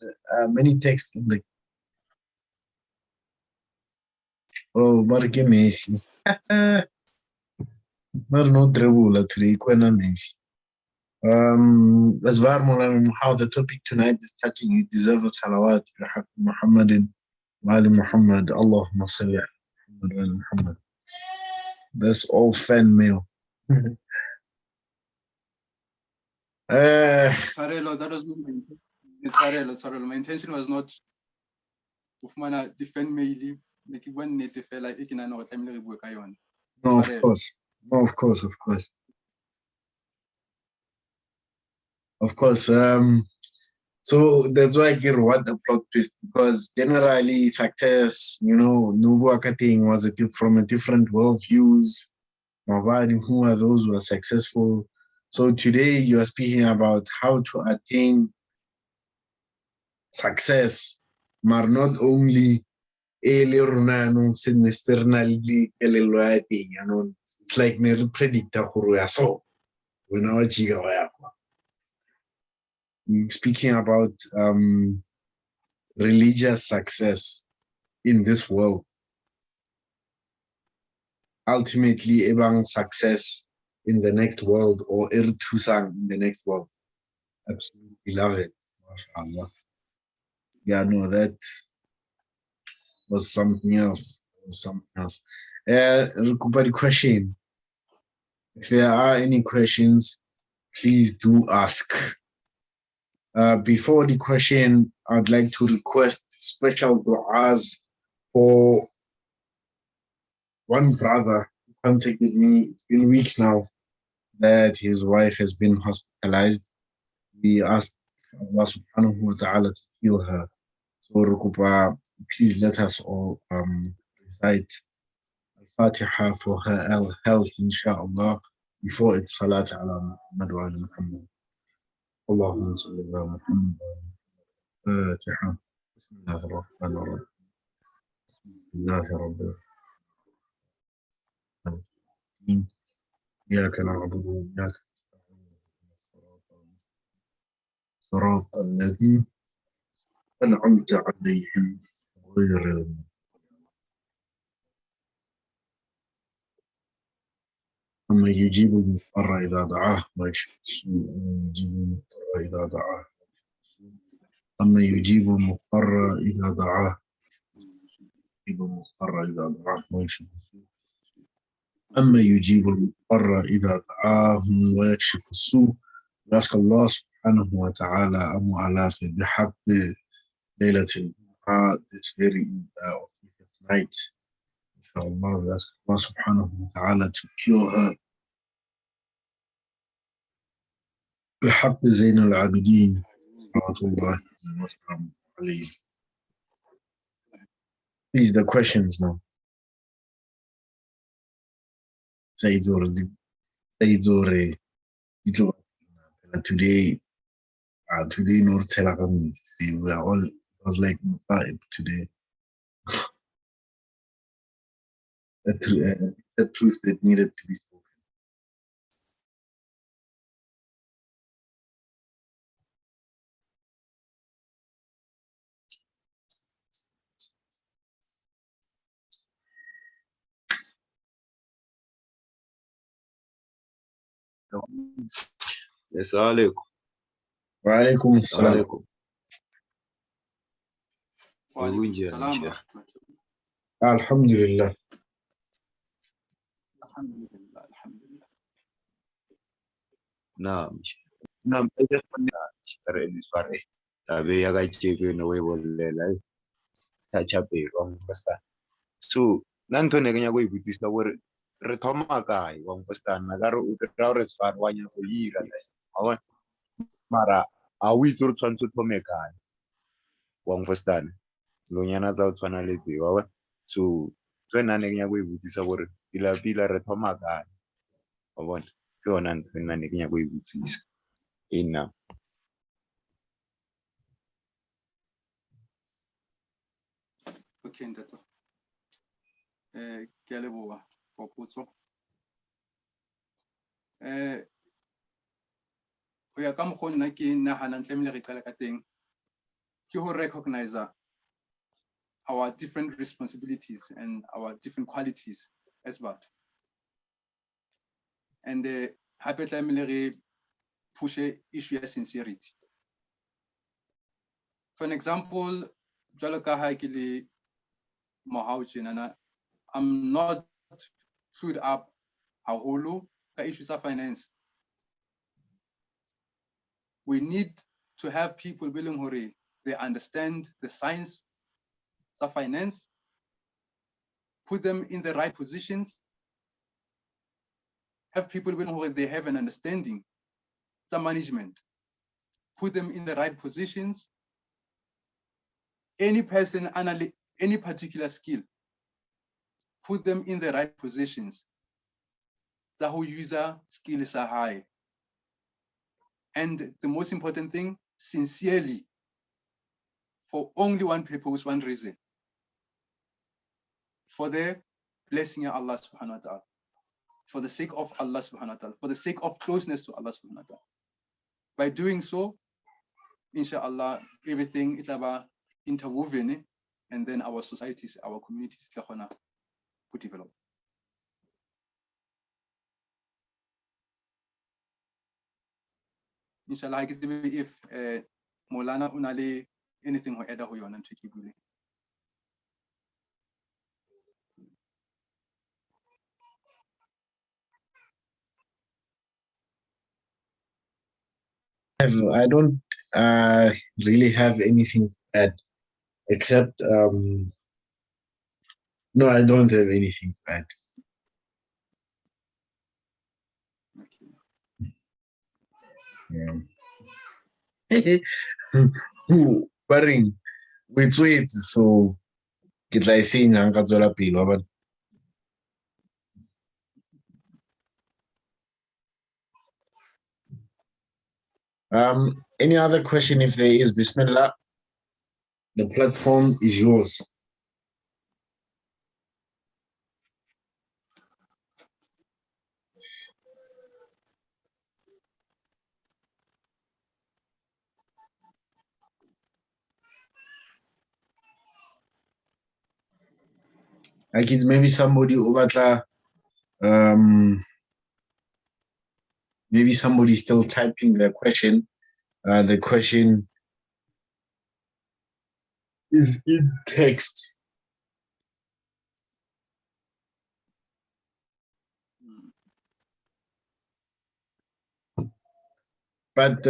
A: many texts in the. Oh, but get Messi. But no trouble today. Kwena Messi. As how the topic tonight is touching. You deserve a salawat. Muhammadin wa ali Muhammad. Allahumma salli ala Muhammad wa ali Muhammad. That's all fan mail.
B: Farelo, that was my intention. Farelo, my intention was not of my defend me. Like when native like I can know time like work on.
A: No, of course. No, of course, of course. Of course. So that's why I get what the plot twist, because generally success, Nubu Akating was from a different worldviews. Mavani, who are those who are successful? So today you are speaking about how to attain success, but not only it's like never predictor so when I speaking about religious success in this world. Ultimately, ebang success in the next world or irtusang in the next world. Absolutely love it. MashaAllah. Yeah, no, that was something else. Recuperi question. If there are any questions, please do ask. Before the question, I'd like to request special du'as for one brother who contacted me. It's been weeks now that his wife has been hospitalized. We asked Allah subhanahu wa ta'ala to heal her. So Rukupa, please let us all recite Al-Fatiha for her health, inshallah, before it's Salat ala Muhammad wa ala Muhammad. Allahumma salli ala Muhammad wa ala Fatiha. Bismillah ar-Rahman ar-Rahim. Bismillah rabbil alamin. إياك نعبد وإياك نستعين صراط الذين أنعمت عليهم غير المغضوب. أما يجيب المضطر إذا دعاه ويكشف السوء. أما يجيب المضطر إذا دعاه ويكشف السوء. أما يجيب المضطر إذا دعاه ويكشف السوء. We ask Allah subhanahu wa ta'ala Amu Alafi bihaq Laylat al-Jum'ah, this very night. Inshallah, we ask Allah subhanahu wa ta'ala to cure her. بحق زين العابدين صلوات الله وسلامه عليه. Please, the questions now. Said Zore. Today, North Telakam. We are all, it was like vibe today. The truth that needed to be spoken.
C: Yes, alaikum.
A: Wa alaikum assalam.
C: Alaikum.
A: Alhamdulillah.
C: Naam. Naam, I just want to share this story. Sabi ya gaji ko na way wala lai. Tachape wang basta. So, nanto ne kanya ko ibutis na wor retoma kai wang basta nagaro utrao respan wanya ko yira lai. Awan mara awi turut santu tome kai. Wang basta. Lo nyana tau twanaliti wawa. So, so nna ne ke nyaka go e botsisa gore pila re thoma kae wa bona ke yona ntho nna ne ke nyaka go e botsisa ena.
B: Okay, ntate. Ke a leboha for potso. Ho ya ka mokgwa nna ke nahanang tlamehile re qale ka teng ke ho recognize our different responsibilities and our different qualities as batho. And hape tlamehile re push issue ya sincerity. For an example, jwalo ka ha ke le Mohau tjenana, I'm not clued up haholo ka issues of finance. We need to have people willing hore they understand the science of finance, put them in the right positions, have people willing hore they have an understanding, some management, put them in the right positions. Any person, any particular skill, put them in the right positions. The whole user skills are high. And the most important thing, sincerely, for only one purpose, one reason. For the blessing of Allah subhanahu wa ta'ala. For the sake of Allah subhanahu wa ta'ala. For the sake of closeness to Allah subhanahu wa ta'ala. By doing so, inshallah, everything is about interwoven, and then our societies, our communities, could develop. Inshallah, if Molana unale anything or either who and tricky bully.
A: I don't really have anything to add, except no, I don't have anything to add.
B: Okay.
A: Baring with sweet, so get like saying Angazola Pilo, but any other question? If there is, Bismillah, the platform is yours. Like it's maybe somebody over maybe somebody still typing their question. The question is in text. But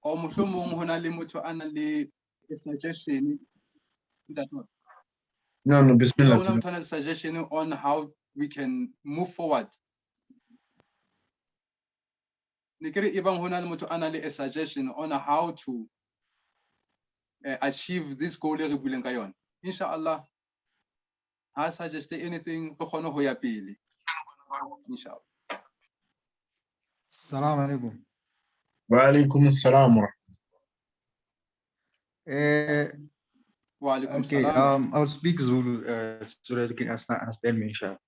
B: Or mohlomong hona le motho a nang le a suggestion that not.
A: no, Bismillah.
B: A suggestion on how we can move forward. Ibang hona le motho a nang le a suggestion on how to achieve this goal re buleng ka yona. Inshallah, I suggest anything re kgone ho ya pele. Inshallah.
D: Assalamu alaikum.
A: Wa alaikum assalam.
B: Wa alaikum
D: Okay,
B: salam.
D: I'll speak Zulu so that you can understand me, inshallah.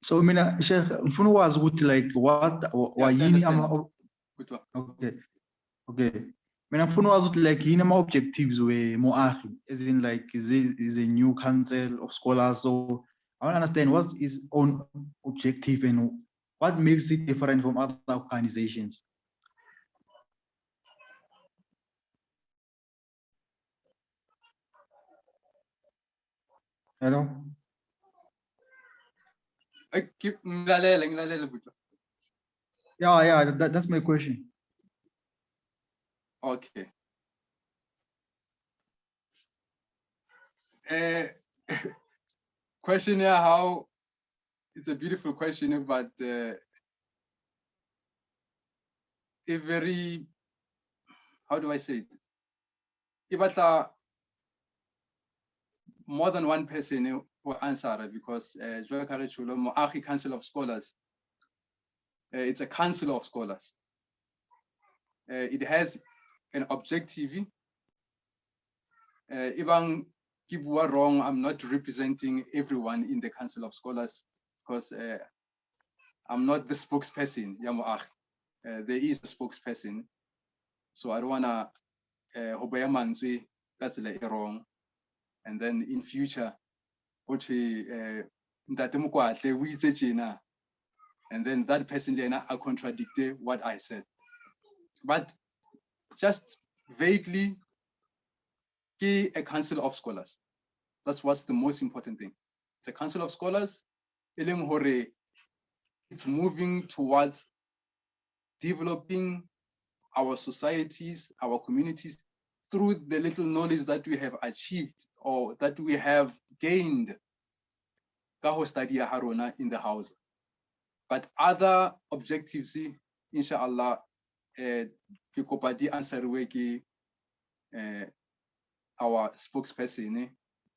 D: So, mina Sheikh, mfuna wazi ukuthi like what yini ama okay. Mina mfuna wazi ukuthi like yini ama objectives we Moakhi, as in like is a new council of scholars. So I want to understand what is own objective and what makes it different from other organizations. Hello? Yeah, that's my question.
B: Okay. Question here, how it's a beautiful question, but a very, how do I say it? more than one person will answer because Moakhi Council of Scholars, it's a council of scholars. It has an objective. Even if we are wrong, I'm not representing everyone in the Council of Scholars because I'm not the spokesperson. There is a spokesperson, so I don't wanna that's wrong. And then in future, and then that person I contradict what I said. But just vaguely, a council of scholars. That's what's the most important thing. It's a council of scholars. It's moving towards developing our societies, our communities, through the little knowledge that we have achieved or that we have gained study in the house. But other objectives, inshallah, answer our spokesperson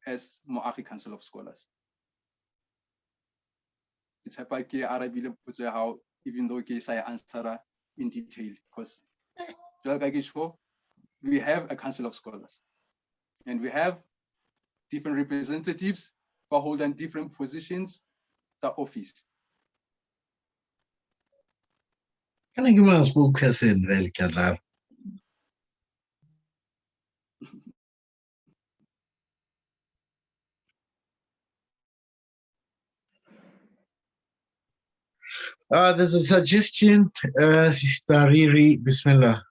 B: as Moakhi Council of Scholars. It's happy how even though I answer in detail, because we have a Council of Scholars and we have different representatives for holding different positions in office.
A: Can I give a spokesperson, Kadar? There's a suggestion, Sister Riri, Bismillah.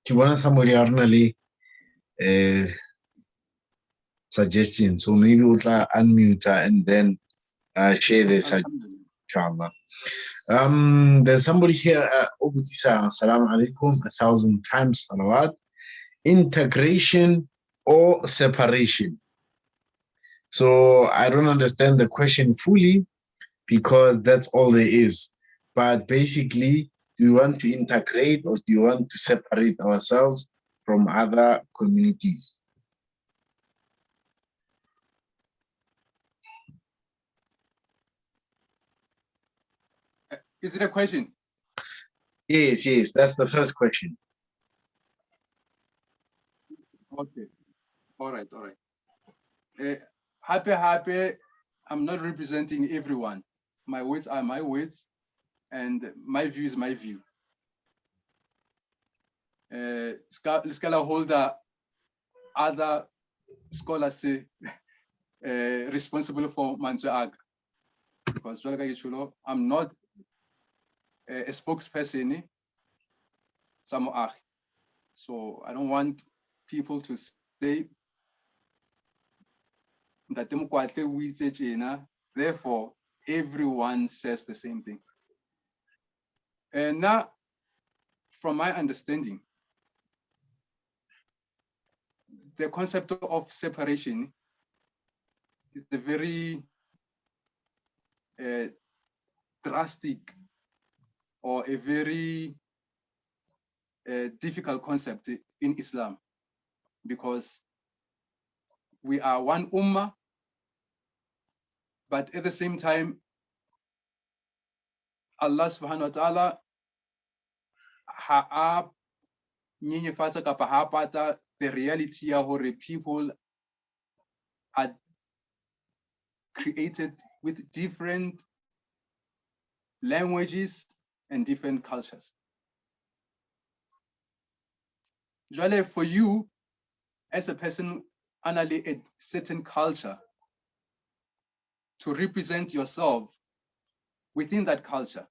A: Do you want somebody ordinarily suggestion? So maybe we'll unmute her and then share the suggestion, inshallah. There's somebody here, Obutisa, Assalamu alaikum, 1,000 times salawat. Integration or separation? So I don't understand the question fully because that's all there is. But basically, do you want to integrate or do you want to separate ourselves from other communities?
B: Is it a question?
A: Yes, that's the first question.
B: Okay, all right. Happy, I'm not representing everyone. My words are my words, and my view is my view. Scholar holder, other scholars responsible for Manswe because I'm not a spokesperson. So I don't want people to say that therefore everyone says the same thing. And now, from my understanding, the concept of separation is a very drastic or a very difficult concept in Islam, because we are one ummah, but at the same time, Allah subhanahu wa ta'ala the reality of people are created with different languages and different cultures. Usually for you, as a person under a certain culture, to represent yourself within that culture,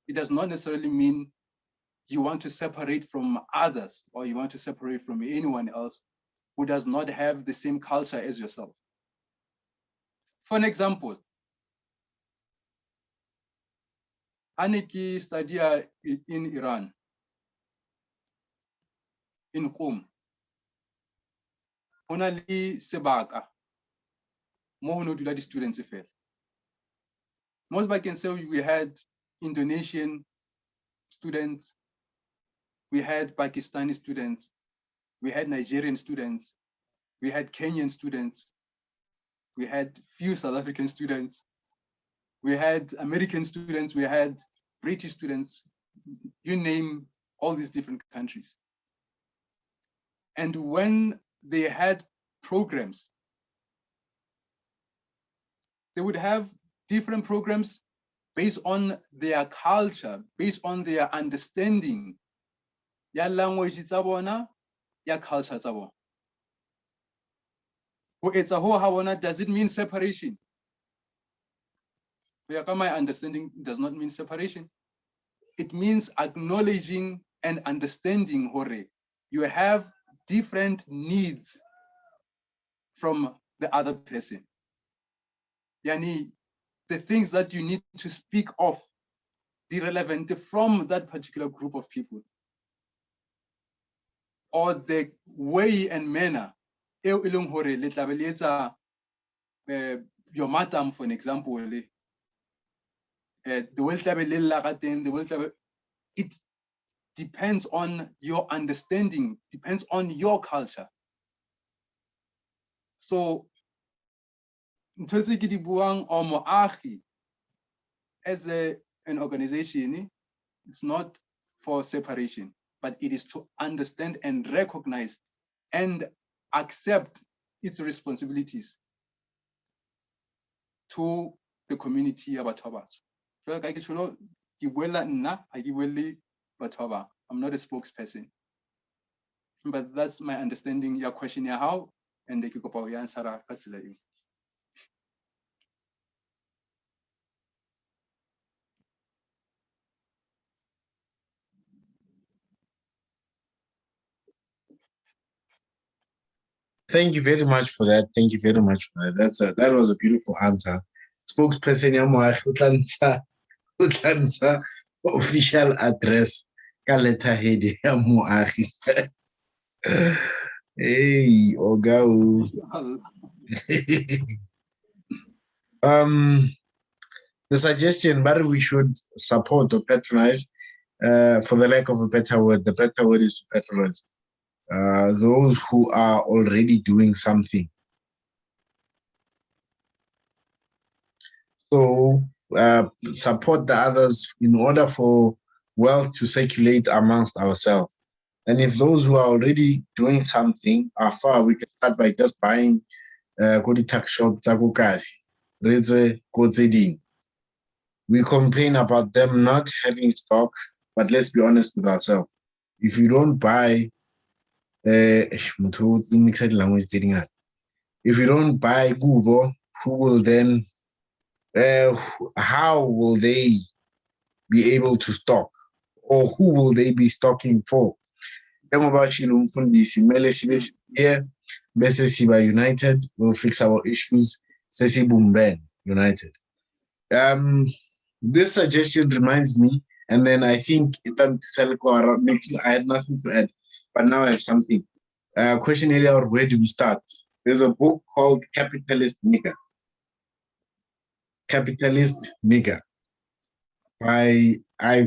B: it does not necessarily mean you want to separate from others or you want to separate from anyone else who does not have the same culture as yourself. For an example, Aniki studied in Iran, in Qum, only Sebaka, more no dula di students fell. Most I can say we had Indonesian students, we had Pakistani students, we had Nigerian students, we had Kenyan students, we had few South African students, we had American students, we had British students, you name all these different countries. And when they had programs, they would have different programs based on their culture, based on their understanding, ya language tsa bona, ya culture tsa bona. Does it mean separation? My understanding does not mean separation. It means acknowledging and understanding hore. You have different needs from the other person. Yani, the things that you need to speak of, the relevant from that particular group of people. Or the way and manner. Your madam, for an example, it depends on your understanding, depends on your culture. So, as an organization, it's not for separation, but it is to understand and recognize and accept its responsibilities to the community about Tobas. I'm not a spokesperson, but that's my understanding. Your question, how, and the Kikopa answer.
A: Thank you very much for that. Thank you very much for that. That was a beautiful answer. Spokesperson ya Moagi o tla ntsha official address ka letterhead ya Moagi. Hey, Oga. The suggestion, but we should support or patronize, for the lack of a better word. The better word is to patronize those who are already doing something. So support the others in order for wealth to circulate amongst ourselves. And if those who are already doing something are far, we can start by just buying tuck shop. We complain about them not having stock, but let's be honest with ourselves. If you don't buy, if you don't buy Google, who will then, how will they be able to stock? Or who will they be stocking for? Here, United will fix our issues. Sesi Bumben United. This suggestion reminds me, and then I think I had nothing to add, but now I have something. Question earlier, where do we start? There's a book called Capitalist Nigger. Capitalist Nigger. I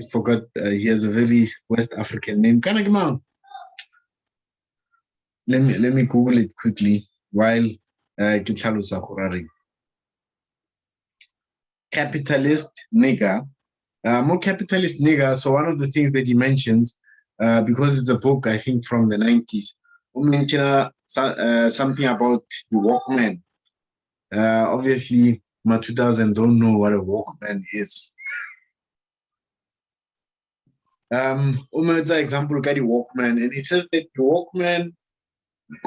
A: forgot, he has a very West African name. Let me Google it quickly while Kithalusa Khurari. Capitalist Nigger. More capitalist nigger. So one of the things that he mentions, because it's a book, I think from the 90s, he mentioned something about the Walkman. Obviously, my 2000 don't know what a Walkman is. Example, got the Walkman, and it says that the Walkman,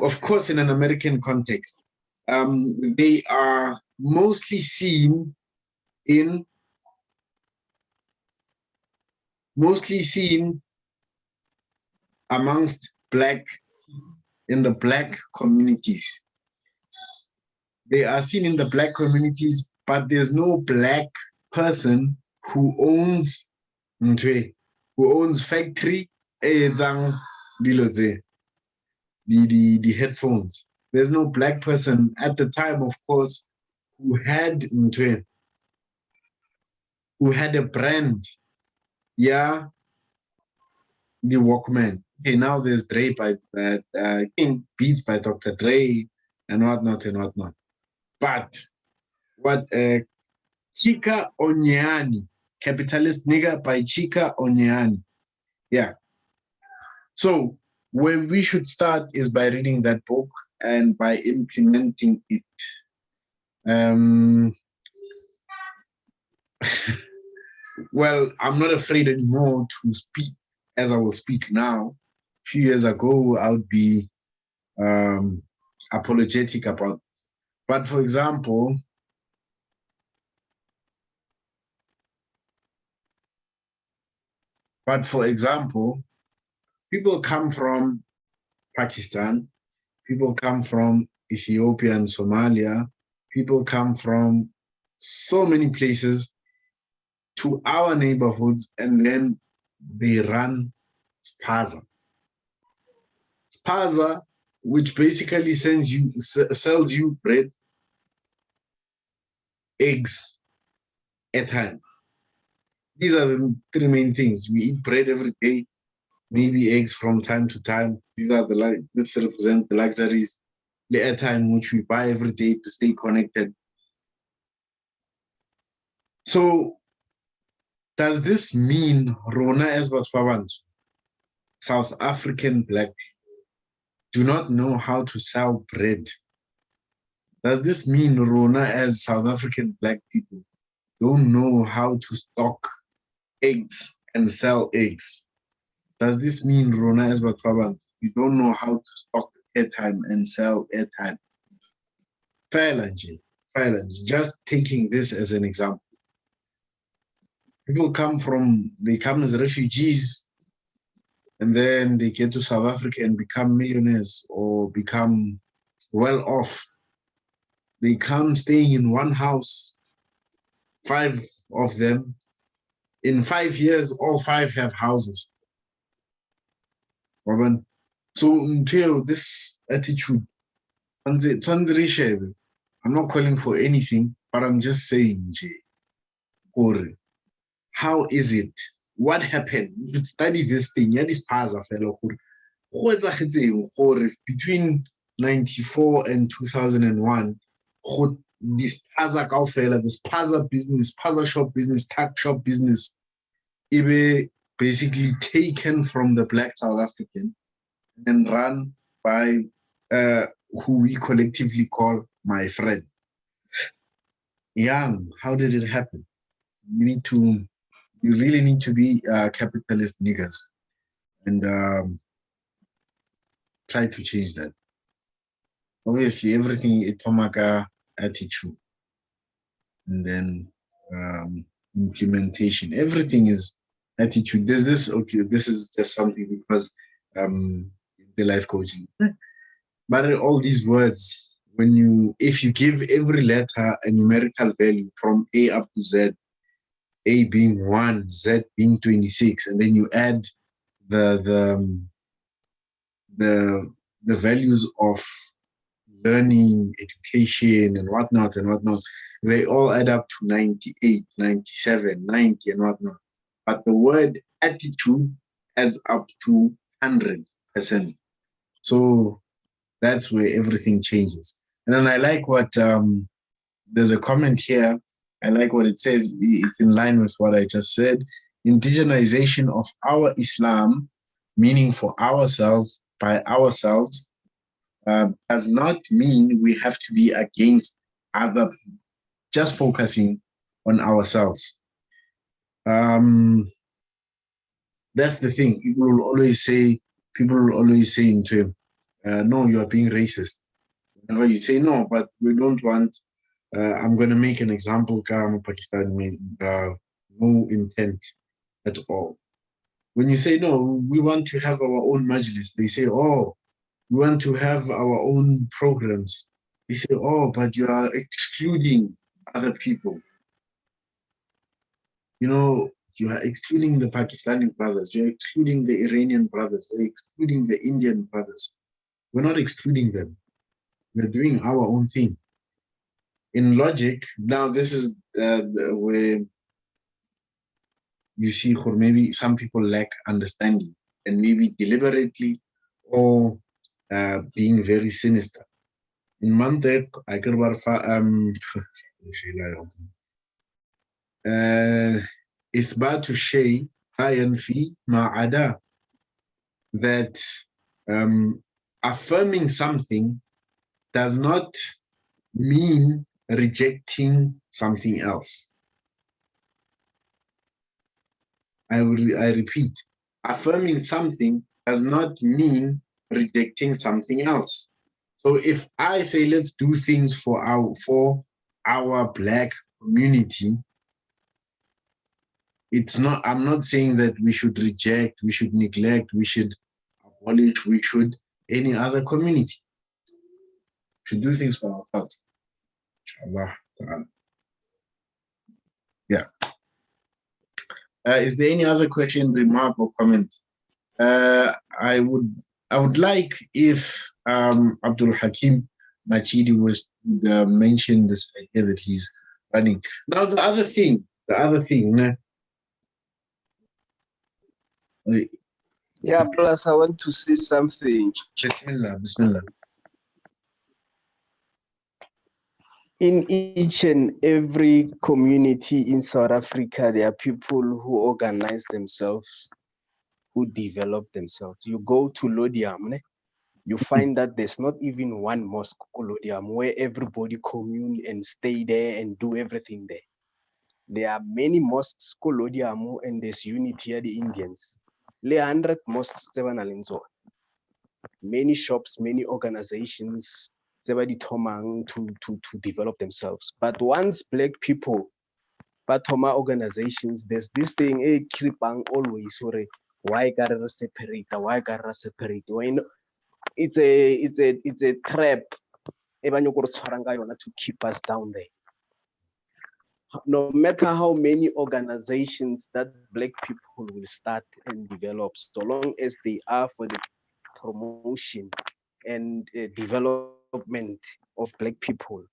A: of course, in an American context, they are mostly seen amongst in the black communities. They are seen in the black communities, but there's no black person who owns factory the headphones. There's no black person at the time, of course. who had a brand, yeah, the Walkman. Okay, now there's Dre by Beats by Dr. Dre and whatnot and whatnot. But what Chika Onyani, Capitalist Nigga by Chika Onyani. Yeah. So where we should start is by reading that book and by implementing it. Well, I'm not afraid anymore to speak as I will speak now. A few years ago, I would be apologetic about it. But for example, people come from Pakistan, people come from Ethiopia and Somalia, people come from so many places to our neighborhoods, and then they run Spaza. Spaza, which basically sells you bread, eggs, airtime. These are the three main things. We eat bread every day, maybe eggs from time to time. These are this represent the luxuries, the airtime which we buy every day to stay connected. So does this mean Rona as South African black people do not know how to sell bread? Does this mean Rona as South African black people don't know how to stock eggs and sell eggs? Does this mean Rona as you don't know how to stock airtime and sell airtime? Phalange, just taking this as an example. People they come as refugees, and then they get to South Africa and become millionaires or become well off. They come staying in one house, 5 of them. In 5 years, all 5 have houses. So until this attitude, I'm not calling for anything, but I'm just saying, how is it? What happened? You should study this thing. Yeah, this Paza fellow. Between 94 and 2001, this Paza Kaufela, this Paza business, Paza shop business, tuck shop business, basically taken from the black South African and run by who we collectively call my friend. Young, how did it happen? You really need to be capitalist niggas and try to change that. Obviously, everything is Tomaka attitude, and then implementation. Everything is attitude. There's this. Okay, this is just something because the life coaching. But all these words, if you give every letter a numerical value from A up to Z, A being 1, Z being 26, and then you add the values of learning, education, and whatnot, they all add up to 98, 97, 90, and whatnot. But the word attitude adds up to 100%. So that's where everything changes. And then I like what, there's a comment here. I like what it says. It's in line with what I just said. Indigenization of our Islam, meaning for ourselves, by ourselves, does not mean we have to be against other people, just focusing on ourselves. That's the thing. People will always say into him, no, you are being racist. Whenever you say no, but we don't want, I'm going to make an example, Pakistan, no intent at all. When you say, no, we want to have our own majlis, they say, oh, we want to have our own programs. They say, oh, but you are excluding other people. You know, you are excluding the Pakistani brothers, you're excluding the Iranian brothers, you're excluding the Indian brothers. We're not excluding them. We're doing our own thing. in logic, now this is where you see, or maybe some people lack understanding, and maybe deliberately or being very sinister. In mantiq, إثبات الشيء لا ينفي ما عداه, that affirming something does not mean rejecting something else. I repeat, affirming something does not mean rejecting something else. So if I say let's do things for our Black community, it's not, I'm not saying that we should reject, we should neglect, we should abolish, we should any other community. We should do things for ourselves. Inshallah. Yeah. Is there any other question, remark, or comment? I would like if Abdul Hakim Machidi was to mention this idea that he's running. Now the other thing,
E: Yeah, plus I want to say something.
A: Bismillah.
E: In each and every community in South Africa, there are people who organize themselves, who develop themselves. You go to Lodiam, you find that there's not even one mosque called Lodiam where everybody commune and stay there and do everything there. There are many mosques called Lodiam, and there's unity at the Indians. There are 100 mosques, many shops, many organizations, to develop themselves. But once Black people, but organizations, there's this thing, always, why gotta separate? Why gotta separate? It's a trap to keep us down there. No matter how many organizations that Black people will start and develop, so long as they are for the promotion and development of Black people,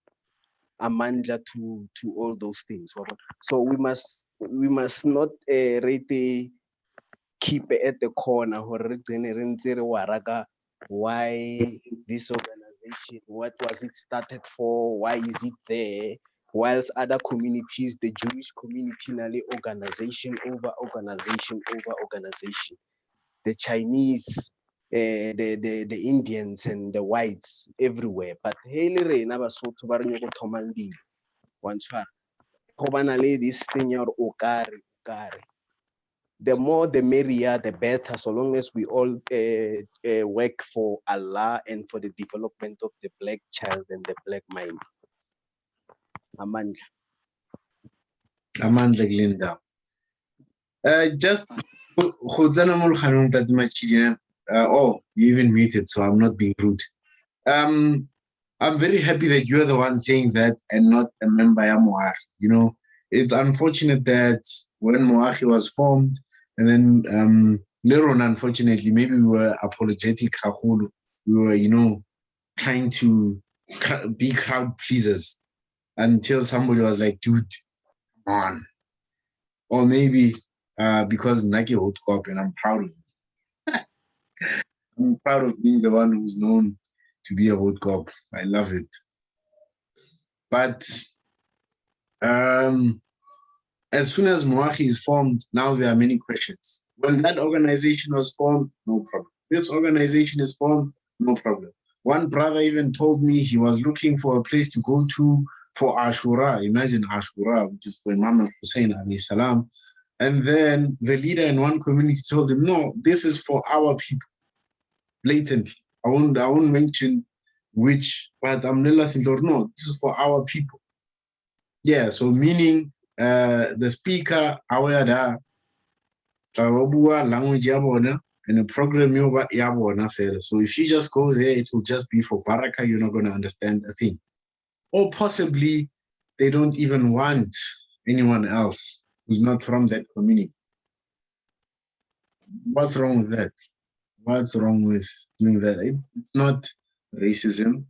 E: amandla to all those things. So we must not really keep it at the corner. Why this organization? What was it started for? Why is it there? Whilst other communities, the Jewish community, organization over organization over organization, the Chinese, the Indians and the whites everywhere. But this thing the more the merrier, the better, so long as we all work for Allah and for the development of the Black child and the Black mind. Amandla.
A: Amandla Glinda. Just oh, you even muted, so I'm not being rude. I'm very happy that you're the one saying that and not a member of Moahi. You know, it's unfortunate that when Moahi was formed, and then later on, unfortunately, maybe we were apologetic. We were, you know, trying to be crowd pleasers until somebody was like, dude, come on. Or maybe because Naki Hotkop, and I'm proud of it. I'm proud of being the one who's known to be a Hotkop. I love it. But as soon as Moahi is formed, now there are many questions. When that organization was formed, no problem. This organization is formed, no problem. One brother even told me he was looking for a place to go to for Ashura. Imagine Ashura, which is for Imam Hussein alayhi salam. And then the leader in one community told him, no, this is for our people. Blatantly. I won't mention which, but no, this is for our people. Yeah, so meaning the speaker aware that language and the program so if you just go there, it will just be for baraka, you're not going to understand a thing. Or possibly they don't even want anyone else who's not from that community. What's wrong with that? What's wrong with doing that? It's not racism.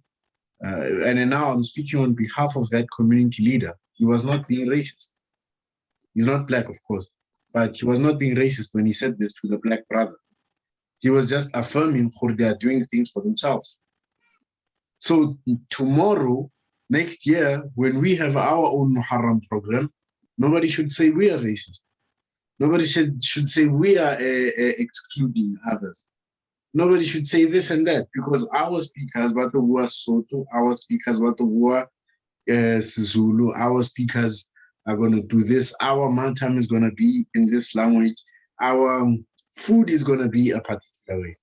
A: and now I'm speaking on behalf of that community leader. He was not being racist. He's not black, of course, but he was not being racist when he said this to the black brother. He was just affirming how they are doing things for themselves. So tomorrow, next year, when we have our own Muharram program, nobody should say we are racist. Nobody should say we are excluding others. Nobody should say this and that, because our speakers, Sesotho, our speakers, Zulu, our speakers are going to do this. Our matam is going to be in this language. Our food is going to be a particular way.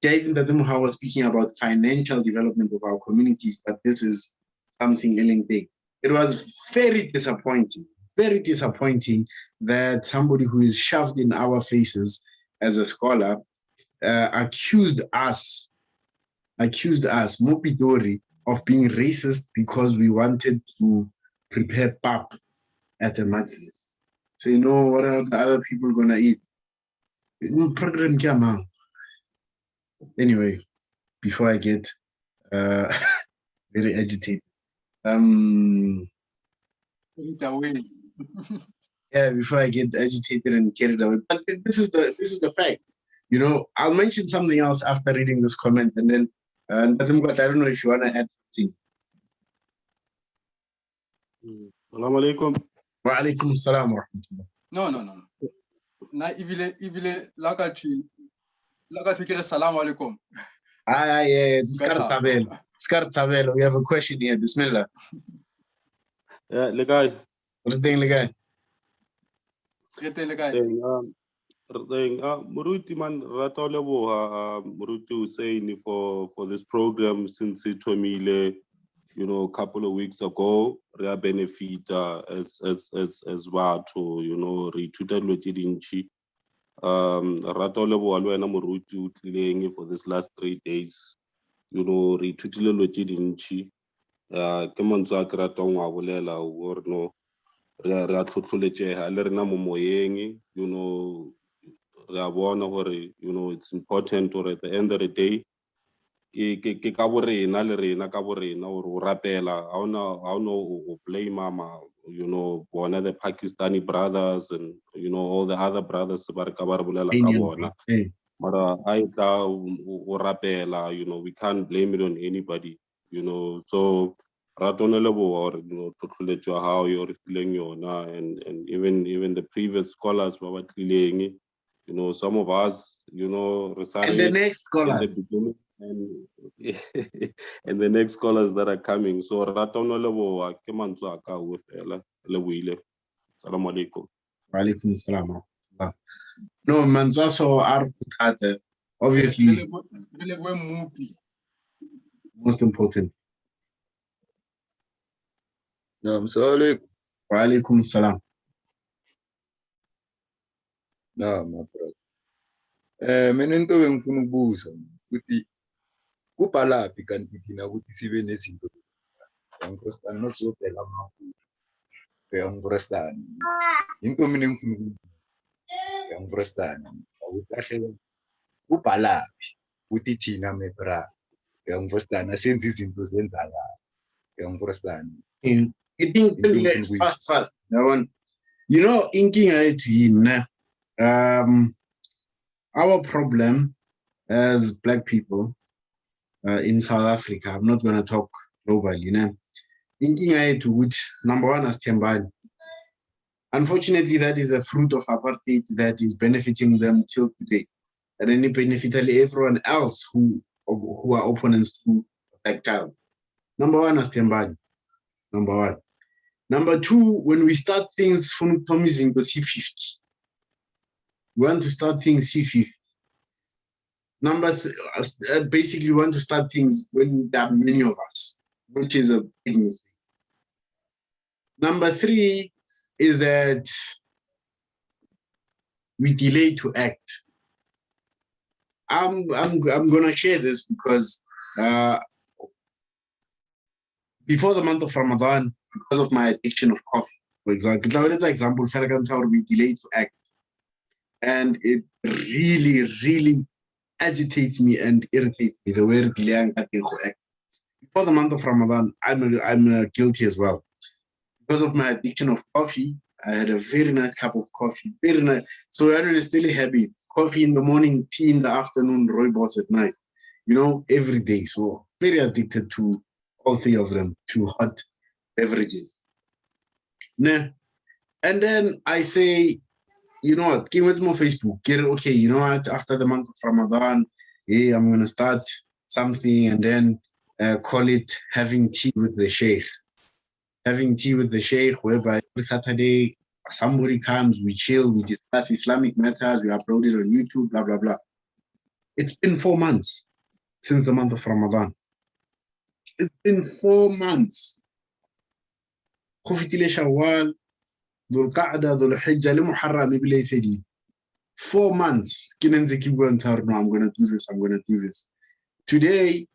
A: I was speaking about financial development of our communities, but this is something big. It was very disappointing that somebody who is shoved in our faces as a scholar accused us, Mopidori, of being racist because we wanted to prepare pap at a majlis. So, you know, what are the other people going to eat? Program Kiamang. Anyway, before I get very agitated, yeah, before I get agitated and carried away, but this is the fact. You know, I'll mention something else after reading this comment, and then I don't know if you want to add something.
F: Assalamu alaikum.
A: Wa alaikum assalam wa rahmatullah.
B: No. Na ivile lagatu kira salam alaikum.
A: Yeah, Skar Tabel. We have a question here. Bismillah.
F: Yeah, Legai.
A: What's the thing, Legai?
F: Muruti man ratolebo Muruti saying for this program since it tomile, you know, a couple of weeks ago, rea benefit as well to, you know, retuted lotidinchi. Ratolebo alwena Muruti utleng for this last 3 days, you know, retutile lotidinchi. Kemonza kratong abulela or no re tlhotlholetšega le rena mo moyeng, you know, you know, it's important, or at the end of the day ke ka borena le rena ka borena or o rapela I don't know blame mama, you know, one of the Pakistani brothers and, you know, all the other brothers ba re ka ba re bolela ka bona mara I tla o rapela, you know, we can't blame it on anybody, you know. So or, you know, how you're feeling and even the previous scholars were clearing, you know, some of us, you know,
A: and the next scholars
F: and and the next scholars that are coming. So Ratonolebo kemanzaka with Lewile. Salam alaikum.
A: Wa alaikum assalam. No, Manzaso Arputate, obviously most important.
C: Naam, salaam.
A: Wa alaikum assalam.
C: Naam, brother. Mina into engifuna ukubuza ukuthi kuphalaphi kanti thina ukuthi sibe nezinto ngiyangifrustana nosizobhela amakhulu ngiyangifrustana into mina engifuna ukubuza ngiyangifrustana ukuthi kahle kuphalaphi ukuthi thina mebra ngiyangifrustana senze izinto zenzakala ngiyangifrustana.
A: I think fast. You know, inking it our problem as Black people in South Africa, I'm not going to talk globally, you know. Inking it would number one as Tembani. Unfortunately, that is a fruit of apartheid that is benefiting them till today. And then it benefited everyone else who are opponents to Black child. Number one as Tembani. Number one. Number two, when we start things from promising to C50, we want to start things C50. Basically, we want to start things when there are many of us, which is a big mistake. Number three is that we delay to act. I'm gonna share this because before the month of Ramadan, because of my addiction of coffee, for example, we delay to act. And it really, really agitates me and irritates me the way delay act. for the month of Ramadan, I'm guilty as well. Because of my addiction of coffee, I had a very nice cup of coffee, very nice. So I don't still habit. Coffee in the morning, tea in the afternoon, rooibos at night. You know, every day. So very addicted to all three of them, to hot beverages. Nah. And then I say, you know what, give it more Facebook. Get it, okay, you know what, after the month of Ramadan, hey, I'm going to start something and then call it having tea with the Sheikh. Having tea with the Sheikh, whereby every Saturday somebody comes, we chill, we discuss Islamic matters, we upload it on YouTube, blah, blah, blah. It's been 4 months since the month of Ramadan. It's been 4 months. Khufitile Shawwal, Dhul Qa'da, Dhul Hijjah, Muharram, Ibn Fedi. 4 months. Kinenze keep going to her, no, I'm going to do this, I'm going to do this. Today,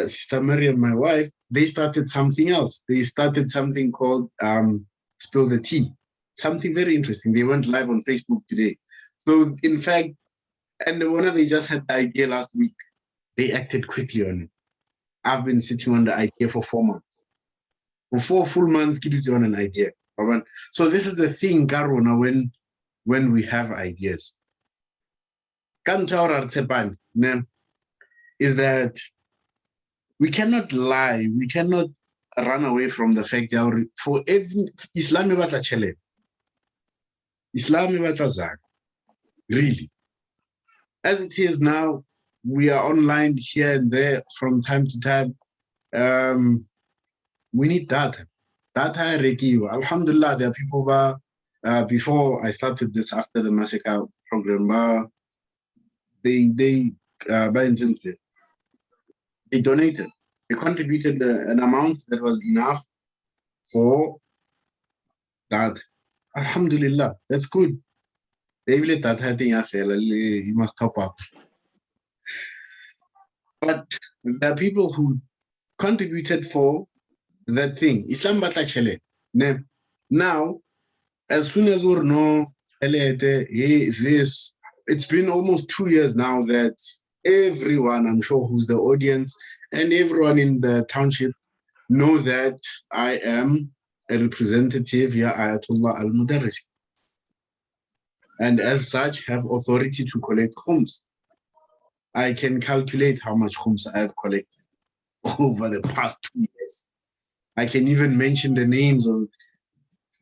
A: Sister Maryam, my wife, they started something else. They started something called Spill the Tea. Something very interesting. They went live on Facebook today. So in fact, and one of they just had the idea last week. They acted quickly on it. I've been sitting on the idea for 4 months. For 4 full months, get on an idea. So this is the thing, Karuna, when we have ideas. Is that we cannot lie, we cannot run away from the fact that for every Islam really. As it is now, we are online here and there from time to time. We need data. Data, alhamdulillah, there are people before I started this, after the Massacre program, they donated. They contributed an amount that was enough for that. Alhamdulillah, that's good. You must top up. But there are people who contributed for that thing. Islam batla chele. Now, as soon as we know this, it's been almost 2 years now that everyone, I'm sure, who's the audience and everyone in the township know that I am a representative here, Ayatollah al-Mudarris, and as such have authority to collect khums. I can calculate how much khums I have collected over the past 2 years. I can even mention the names of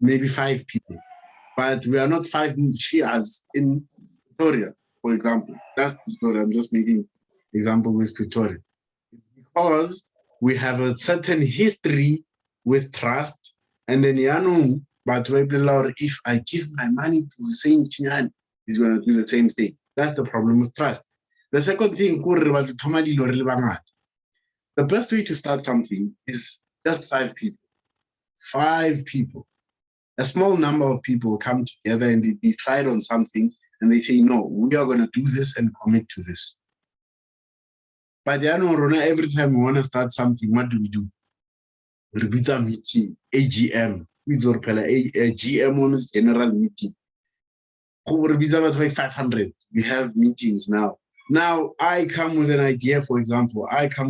A: maybe 5 people, but we are not 5 Shias in Pretoria, for example. That's Pretoria. I'm just making example with Pretoria. Because we have a certain history with trust, and then but if I give my money to Saint Chinyan, he's going to do the same thing. That's the problem with trust. The second thing, the best way to start something is just 5 people. 5 people. A small number of people come together and they decide on something and they say, no, we are going to do this and commit to this. But every time we want to start something, what do? We repeat a meeting, AGM. We do a GM is general meeting. 500. We have meetings now. Now I come with an idea, for example. I come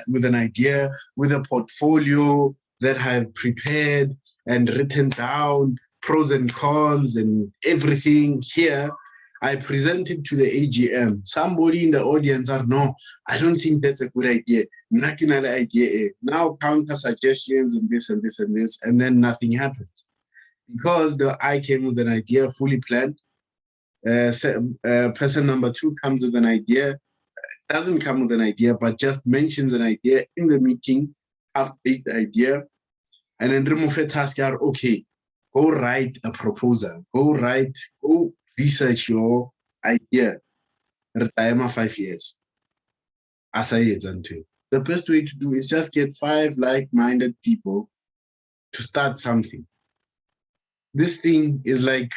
A: with an idea, with a portfolio that I have prepared and written down, pros and cons and everything here. I present it to the AGM. Somebody in the audience are, no, I don't think that's a good idea. Now counter suggestions and this and this and this, and then nothing happens. Because I came with an idea fully planned. Person number 2 comes with an idea, doesn't come with an idea, but just mentions an idea in the meeting, half-baked idea, and then remove a task, okay, go write a proposal, go research your idea. Retire 5 years. The best way to do is just get 5 like-minded people to start something. This thing is like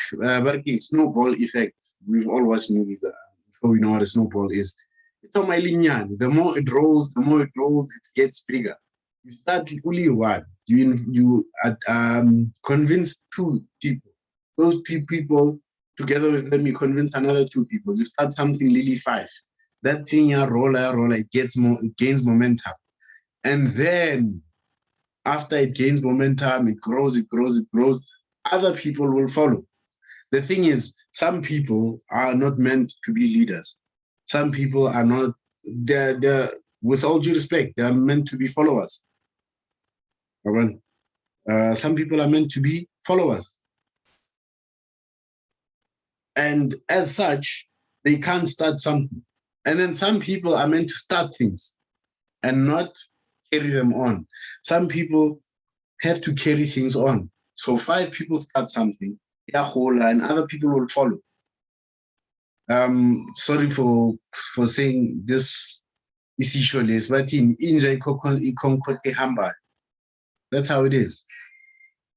A: snowball effect. We've all watched movies. So we know what a snowball is. The more it rolls, it gets bigger. You start only 1. You convince 2 people. Those 2 people, together with them, you convince another 2 people. You start something really 5. that thing roll, it gains momentum. And then after it gains momentum, it grows. Other people will follow. The thing is, some people are not meant to be leaders. Some people are not, they're with all due respect, they're meant to be followers. Some people are meant to be followers. And as such, they can't start something. And then some people are meant to start things and not carry them on. Some people have to carry things on. So 5 people start something, and other people will follow. Sorry for saying this is but in that's how it is.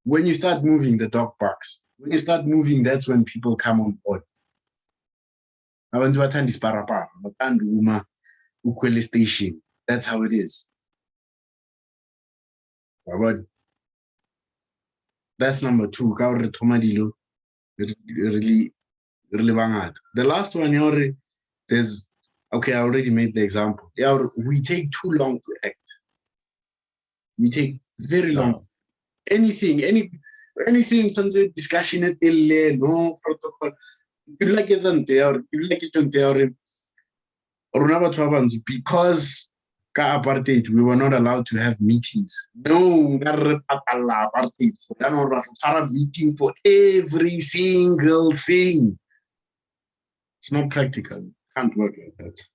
A: When you start moving, the dog barks. When you start moving, that's when people come on board. Station. That's how it is. But that's number 2. Really bangad. The last one, there's, okay, I already made the example. We take too long to act. We take very long. Anything, since a discussion at no protocol. You like it on there, because apartheid, we were not allowed to have meetings. No, apartheid. A meeting for every single thing. It's not practical. Can't work like that.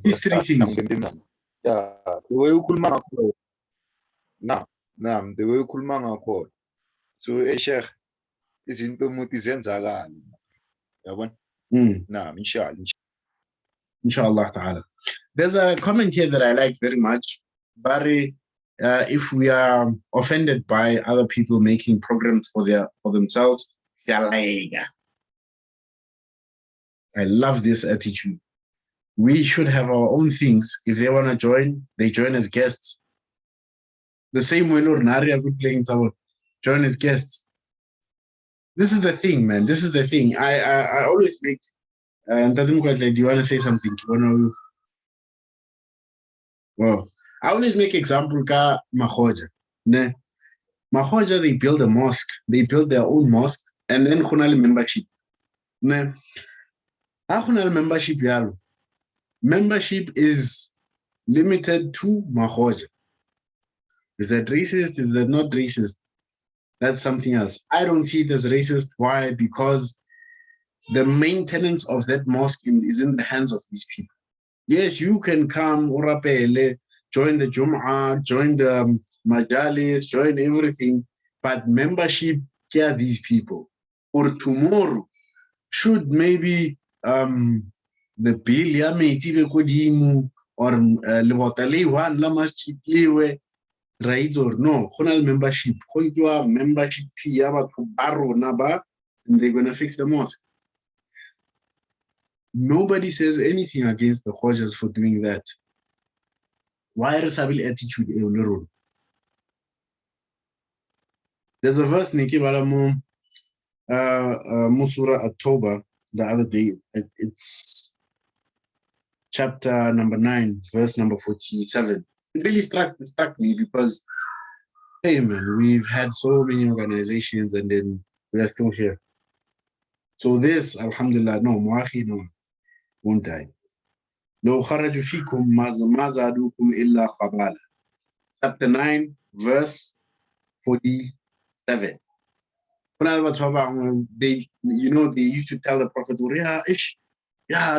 A: These 3 things.
C: Yeah, the way you could the way you could so Sheikh is into mutizenzaga.
A: Inshallah ta'ala. There's a comment here that I like very much. Barry, if we are offended by other people making programs for themselves, I love this attitude. We should have our own things. If they want to join, they join as guests. The same way Naria would playing join as guests. This is the thing, man. This is the thing. I always make, and do you want to say something? Well, I always make example ka Mahoja. Mahoja, they build a mosque. They build their own mosque, and then khunal membership. Membership yalo. Membership is limited to Mahoja. Is that racist? Is that not racist? That's something else. I don't see it as racist. Why? Because the maintenance of that mosque is in the hands of these people. Yes, you can come, urapele, join the Jum'ah, join the Majalis, join everything, but membership, care these people. Or tomorrow, should maybe the bill, or one la masjid liwe, right or no, membership, membership fee, and they're going to fix the mosque. Nobody says anything against the Khojas for doing that. Why Resabil attitude? There's a verse, Niki Balamu, Musura At-Tawbah, the other day. It's chapter number 9, verse number 47. It really struck me because, hey man, we've had so many organizations and then we are still here. So this, alhamdulillah, no, muahi, no, won't die. لو خرجوا فيكم ما زادوكم إلا خبالا. Chapter 9, verse 47. They, they used to tell the Prophet,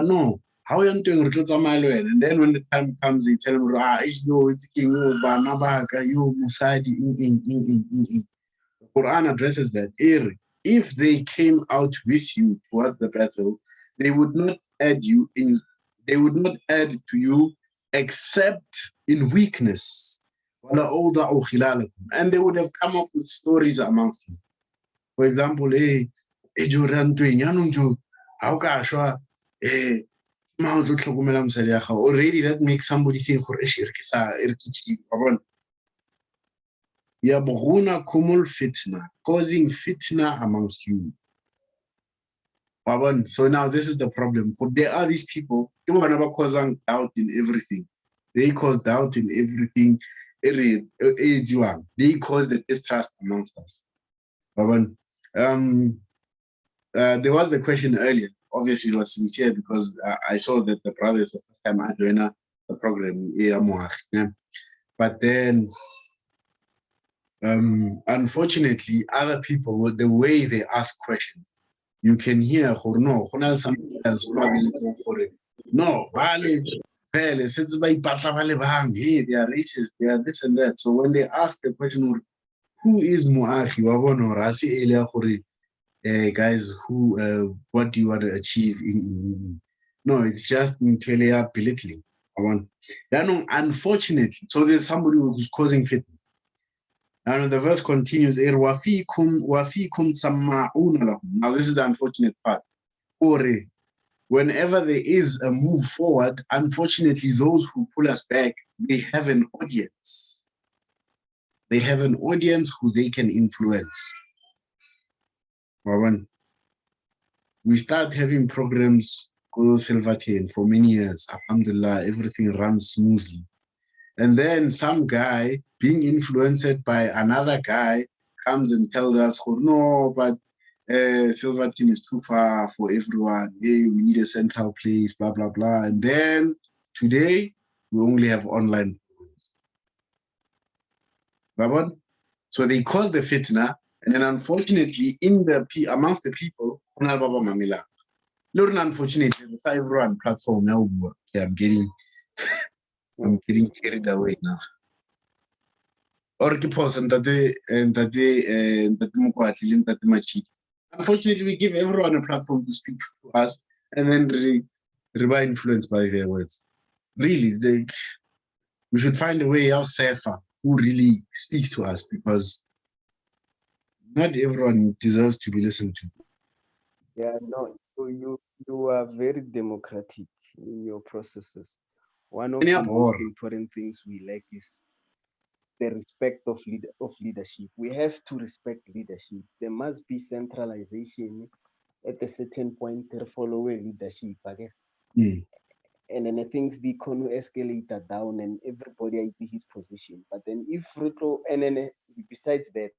A: no, how are you doing? And then when the time comes, they tell him, it's king, Musadi. The Quran addresses that. If they came out with you towards the battle, they would not add to you except in weakness. And they would have come up with stories amongst you. For example, already that makes somebody think يَبْغُونَكُمُ الْفِتْنَةَ, causing fitna amongst you. So now this is the problem. For there are these people, causing doubt in everything. They cause doubt in everything. They cause the distrust amongst us. There was the question earlier. Obviously, it was sincere because I saw that the brother is the first time I joined the program. But then, unfortunately, other people, the way they ask questions, you can hear no, something else. No, hey, they are racist, they are this and that. So when they ask the question, who is Muahi? Guys, what do you want to achieve? No, it's just belittling. Unfortunately, so there's somebody who's causing fitna. And the verse continues, now this is the unfortunate part. Whenever there is a move forward, unfortunately, those who pull us back, they have an audience. They have an audience who they can influence. We start having programs called Silverton for many years. Alhamdulillah, everything runs smoothly. And then some guy being influenced by another guy comes and tells us, oh, no, but Silverton is too far for everyone. Hey, we need a central place, blah, blah, blah. And then today, we only have online programs. So they cause the fitna. And then unfortunately, amongst the people, unfortunately, everyone platform now. Okay, I'm getting carried away now. Unfortunately, we give everyone a platform to speak to us, and then be influenced by their words. Really, we should find a way out safer who really speaks to us, because not everyone deserves to be listened to.
E: Yeah, no, so you are very democratic in your processes. One of the most important things we lack is the respect of leadership. We have to respect leadership. There must be centralization at a certain point to follow leadership. Okay? And then things they can escalate down and everybody is his position. But then besides that,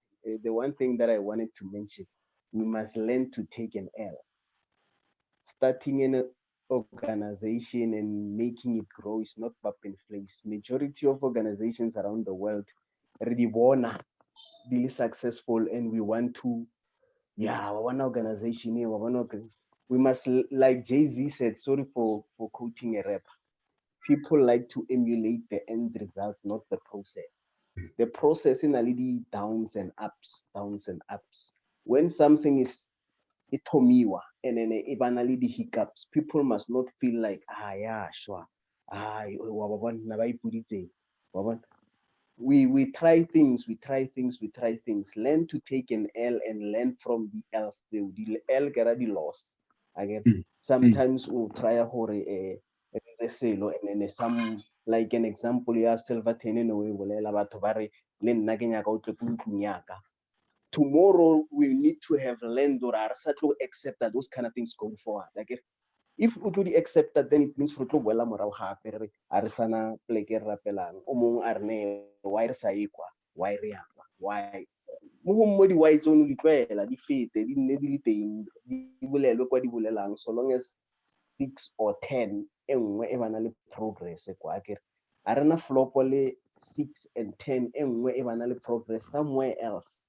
E: the one thing that I wanted to mention, we must learn to take an L. Starting an organization and making it grow is not pop in place. Majority of organizations around the world already wanna be successful, and we want to, one organization here, we must, like Jay-Z said, sorry for quoting a rapper, people like to emulate the end result, not the process. The process in a little downs and ups. When something is itomiwa and then eventually the hiccups, people must not feel like, sure. We try things. Learn to take an L and learn from the L's. The L get the loss. Again, sometimes we'll try a and then some, like an example, Silverton tomorrow we need to have learned or accept that those kind of things going forward. Like if we do accept that, then it means for wala morao hape re arisana pleke rapelang o mong arne why re sa ekwa why re yakwa why mo di why zone di tlwela di fete di nne di le teng di bolelwe kwa di bolelang, so long as 6 or 10 engwe e bana le progress kwa ke arena flop le 6 and 10 engwe e bana le progress somewhere else.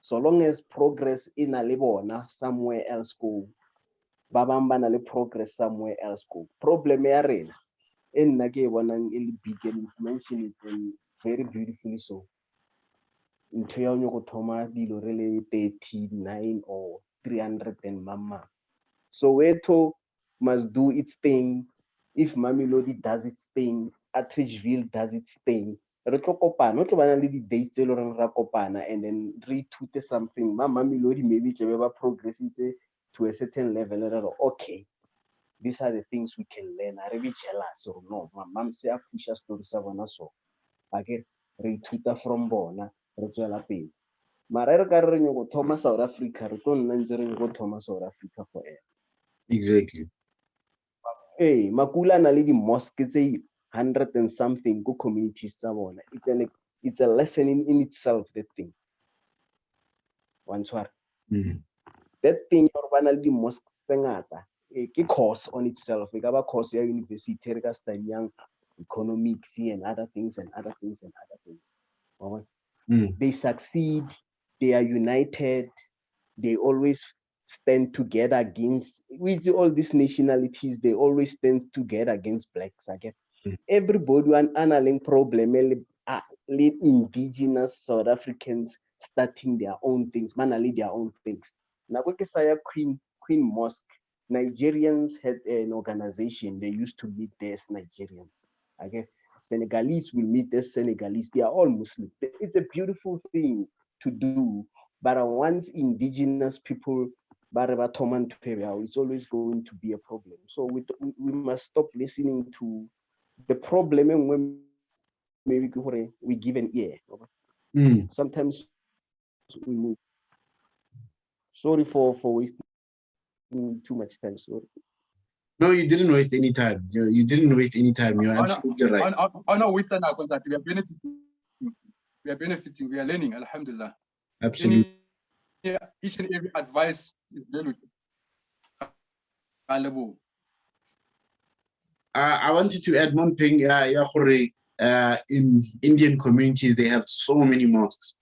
E: So long as progress in a lebona somewhere else go, babamba le progress somewhere else go. Problem ya rena nna ke bonang e le big, and mention it very beautifully so. Ntho ya go thoma dilo re le 39 or 300 and mama. So Soweto must do its thing. If Mamelodi does its thing, Atteridgeville does its thing. Re tlo kopana, no tlo bana le di dates tse loreng ra kopana, and then re ithute something. Mamelodi maybe tle ba progressise to a certain level. Okay, these are the things we can learn. I really jealous or no. Mom say a push story sa bona so. Okay, re ithuta from bona, re tswela pele. Mara re ka re nyoko thoma South Africa, re tlo nna ntse re nyoko thoma South Africa forever.
A: Exactly.
E: Hey, Makula na le di mosque tse 100 and something go communities tsa bona. It's a lesson in itself, that thing. Once what? That thing or bana le di mosques tse ngata. Ke course on itself. E ka ba course ya university re ka studyang economics and other things and other things and other things. They succeed, they are united, they always stand together against, with all these nationalities, they always stand together against blacks. Again, everybody an analyzing problem, indigenous South Africans starting their own things, manali their own things. Now, Queen Mosque, Nigerians had an organization, they used to meet there as Nigerians. Again, Senegalese will meet as Senegalese, they are all Muslim. It's a beautiful thing to do, but once indigenous people, it's always going to be a problem. So we must stop listening to the problem and when maybe we give an ear. Sometimes we move. Sorry for wasting too much time. Sorry.
A: No, you didn't waste any time. You didn't waste any time. You're absolutely right.
B: No, we stand up on that. We are benefiting. We are benefiting. We are learning. Alhamdulillah.
A: Absolutely.
B: Each and every advice is valuable.
A: I wanted to add one thing. In Indian communities, they have so many mosques.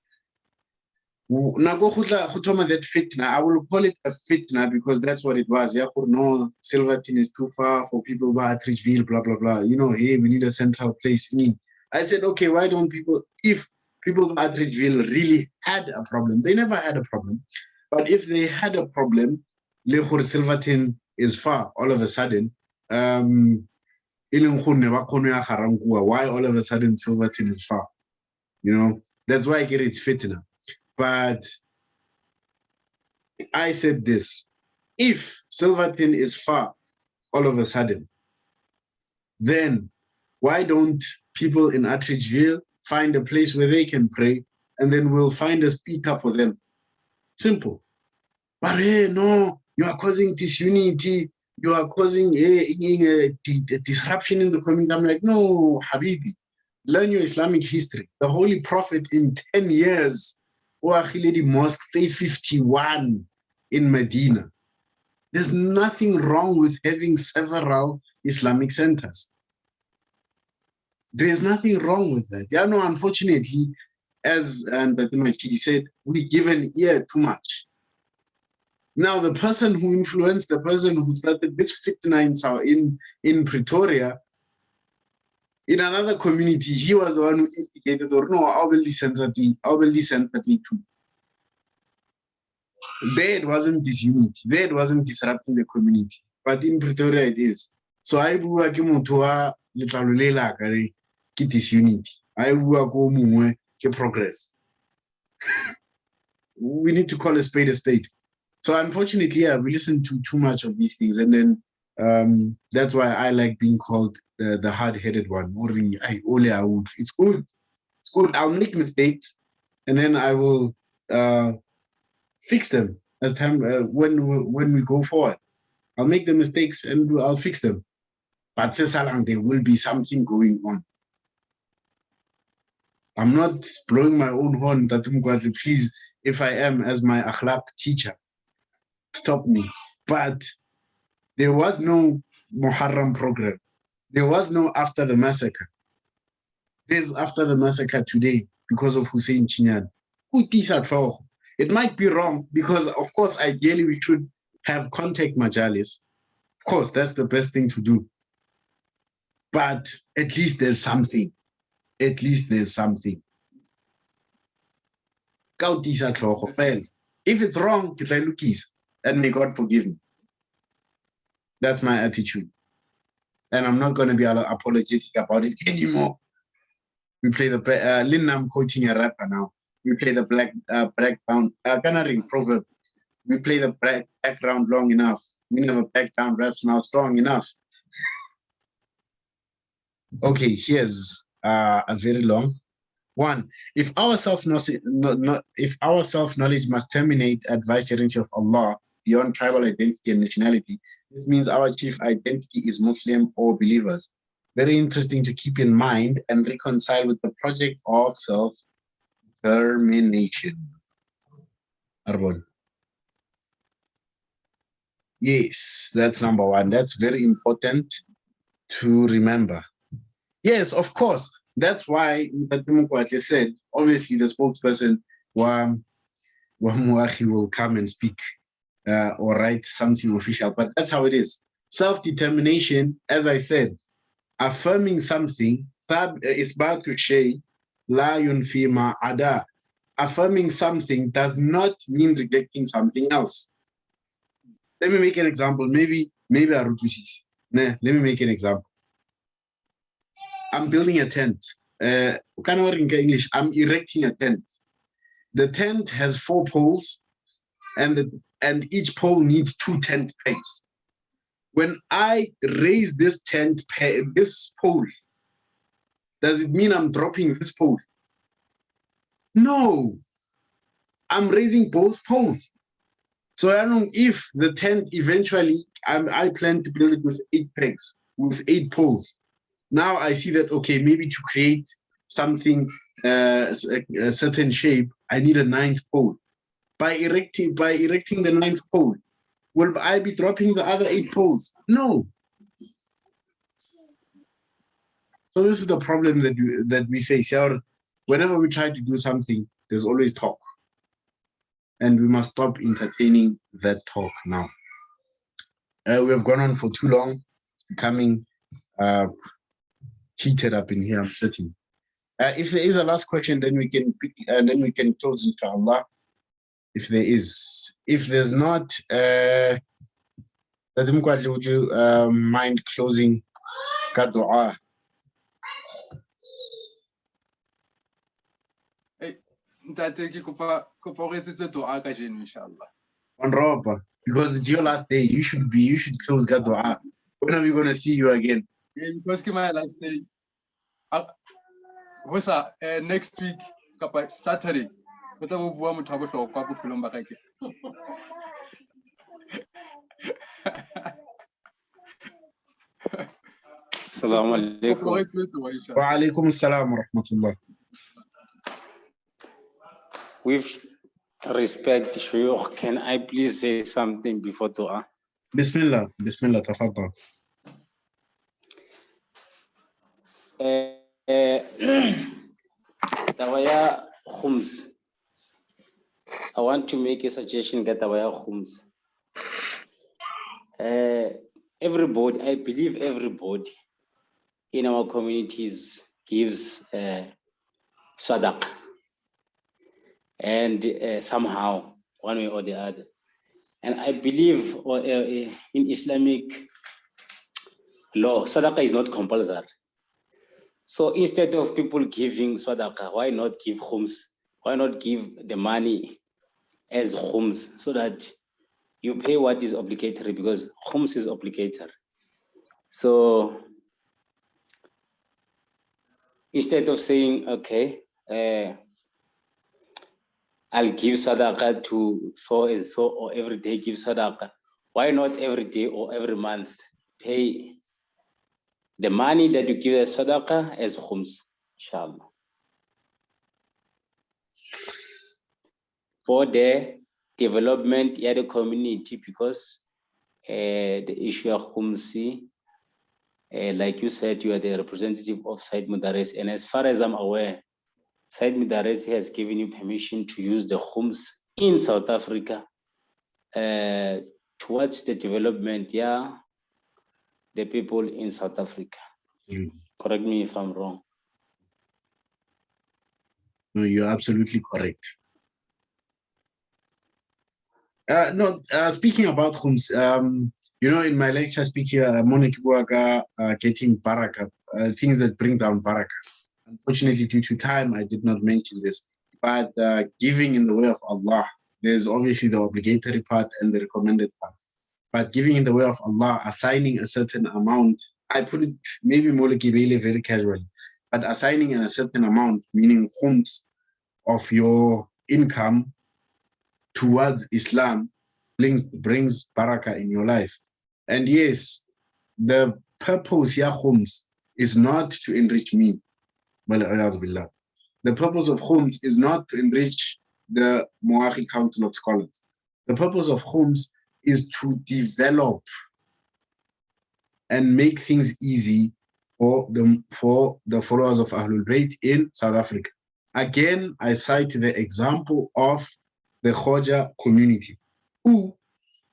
A: That fitna, I will call it a fitna because that's what it was. No, Silverton is too far for people by Atteridgeville, blah, blah, blah. Hey, we need a central place. I said, okay, why don't people, if people by Atteridgeville really had a problem, they never had a problem, but if they had a problem, Silverton is far all of a sudden, why all of a sudden Silverton is far? That's why I get it's fitna. But I said this, if Silverton is far all of a sudden, then why don't people in Atteridgeville find a place where they can pray and then we'll find a speaker for them? Simple. But hey, no, you are causing disunity, you are causing a disruption in the community. I'm like, no, Habibi, learn your Islamic history. The Holy Prophet in 10 years, the mosque, say 51 in Medina. There's nothing wrong with having several Islamic centers. There's nothing wrong with that. No, unfortunately, as Machidi said, we give an ear too much. Now, the person who influenced, the person who started this fitna in Pretoria, in another community, he was the one who instigated, or no, I will listen to too. There it wasn't disunity. There it wasn't disrupting the community. But in Pretoria it is. So I bua ke motho wa letlalo le la ka re ke disunity. I bua ko mongwe ke progress. We need to call a spade a spade. So unfortunately, we listen to too much of these things, and then that's why I like being called the hard-headed one. It's good. It's good. I'll make mistakes, and then I will fix them as time when we go forward. I'll make the mistakes and I'll fix them. But there will be something going on. I'm not blowing my own horn, please, if I am as my akhlaq teacher, stop me. But there was no Muharram program. There was no after the massacre. There's after the massacre today because of Hussein Chinyan. It might be wrong because, of course, ideally we should have contact majalis. Of course, that's the best thing to do. But at least there's something. At least there's something. If it's wrong, and may God forgive me. That's my attitude. And I'm not going to be apologetic about it anymore. We play the Lynn, I'm coaching a rapper now. We play the background proverb. We play the background long enough. We never back down raps now strong enough. Okay, here's a very long. One, if our self-knowledge must terminate at vicegerency of Allah beyond tribal identity and nationality, this means our chief identity is Muslim or believers. Very interesting to keep in mind and reconcile with the project of self-determination. Arba'een. Yes, that's number one. That's very important to remember. Yes, of course. That's why Mokoatle said, obviously the spokesperson wa Moahi will come and speak or write something official, but that's how it is. Self-determination, as I said, affirming something, ithbatu shay la yunfi ma ada. Affirming something does not mean rejecting something else. Let me make an example. Maybe Arutusis. Let me make an example. I'm building a tent. In English, I'm erecting a tent. The tent has 4 poles, and each pole needs 2 tent pegs. When I raise this pole, does it mean I'm dropping this pole? No, I'm raising both poles. So I don't know if the tent eventually, I plan to build it with 8 pegs, with 8 poles. Now I see that, okay, maybe to create something, a certain shape, I need a 9th pole. By erecting the 9th pole, will I be dropping the other 8 poles? No. So this is the problem that we face here. Whenever we try to do something, there's always talk. And we must stop entertaining that talk now. We have gone on for too long. It's becoming heated up in here, I'm certain. If there is a last question, then we can pick, and then we can close, inshallah. If there is. If there's not, would you mind closing dua? On Rob, because it's your last day, you should close dua. When are we going to see you again?
B: Yeah, because it's my last day. Next week, Saturday.
G: Assalamu alaikum.
A: Wa alaikum assalam wa rahmatullah.
G: With respect, Sheikh, can I please say something before dua?
A: Bismillah, tafaddal.
G: Tawaya khums. I want to make a suggestion that Tawaya khums. Everybody, I believe everybody in our communities gives sadaqah. And somehow, one way or the other. And I believe in Islamic law, sadaqah is not compulsory. So instead of people giving sadaqah, why not give khums? Why not give the money as khums so that you pay what is obligatory, because khums is obligatory. So instead of saying, okay, I'll give sadaqah to so and so, or every day give sadaqah. Why not every day or every month pay the money that you give as sadaqah as khums, inshallah. For the development of the community, because the issue of khumsi, like you said, you are the representative of Said Mudares, and as far as I'm aware, Said Mudares has given you permission to use the khums in South Africa towards the development, the people in South Africa. Correct me if I'm wrong.
A: No, you're absolutely correct. Speaking about khums, in my lecture speak here, getting barakah, things that bring down barakah. Unfortunately, due to time, I did not mention this. But giving in the way of Allah, there's obviously the obligatory part and the recommended part. But giving in the way of Allah, assigning a certain amount, I put it maybe very casually. but assigning a certain amount, meaning khums of your income towards Islam brings barakah in your life. And yes, the purpose ya khums is not to enrich me. The purpose of khums is not to enrich the Moahi Council of Scholars. The purpose of khums is to develop and make things easy for the followers of Ahlul Bayt in South Africa. Again, I cite the example of the Khoja community, who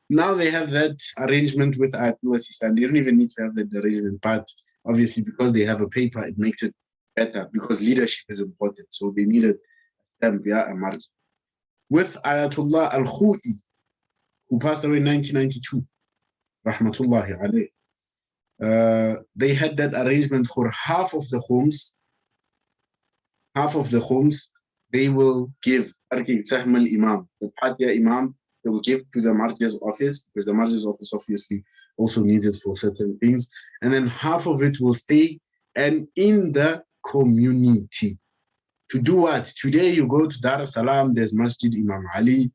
A: now they have that arrangement with Ayatollah Sistan. They don't even need to have that arrangement, but obviously because they have a paper, it makes it better because leadership is important. So they needed them via a margin. With Ayatollah Al-Khou'i, who passed away in 1992, rahmatullahi alayh, they had that arrangement for half of the homes, they will give Sahm al-Imam, the Patiya Imam, they will give to the Marja's office, because the Marja's office obviously also needs it for certain things. And then half of it will stay and in the community. To do what? Today you go to Dar es Salaam, there's Masjid Imam Ali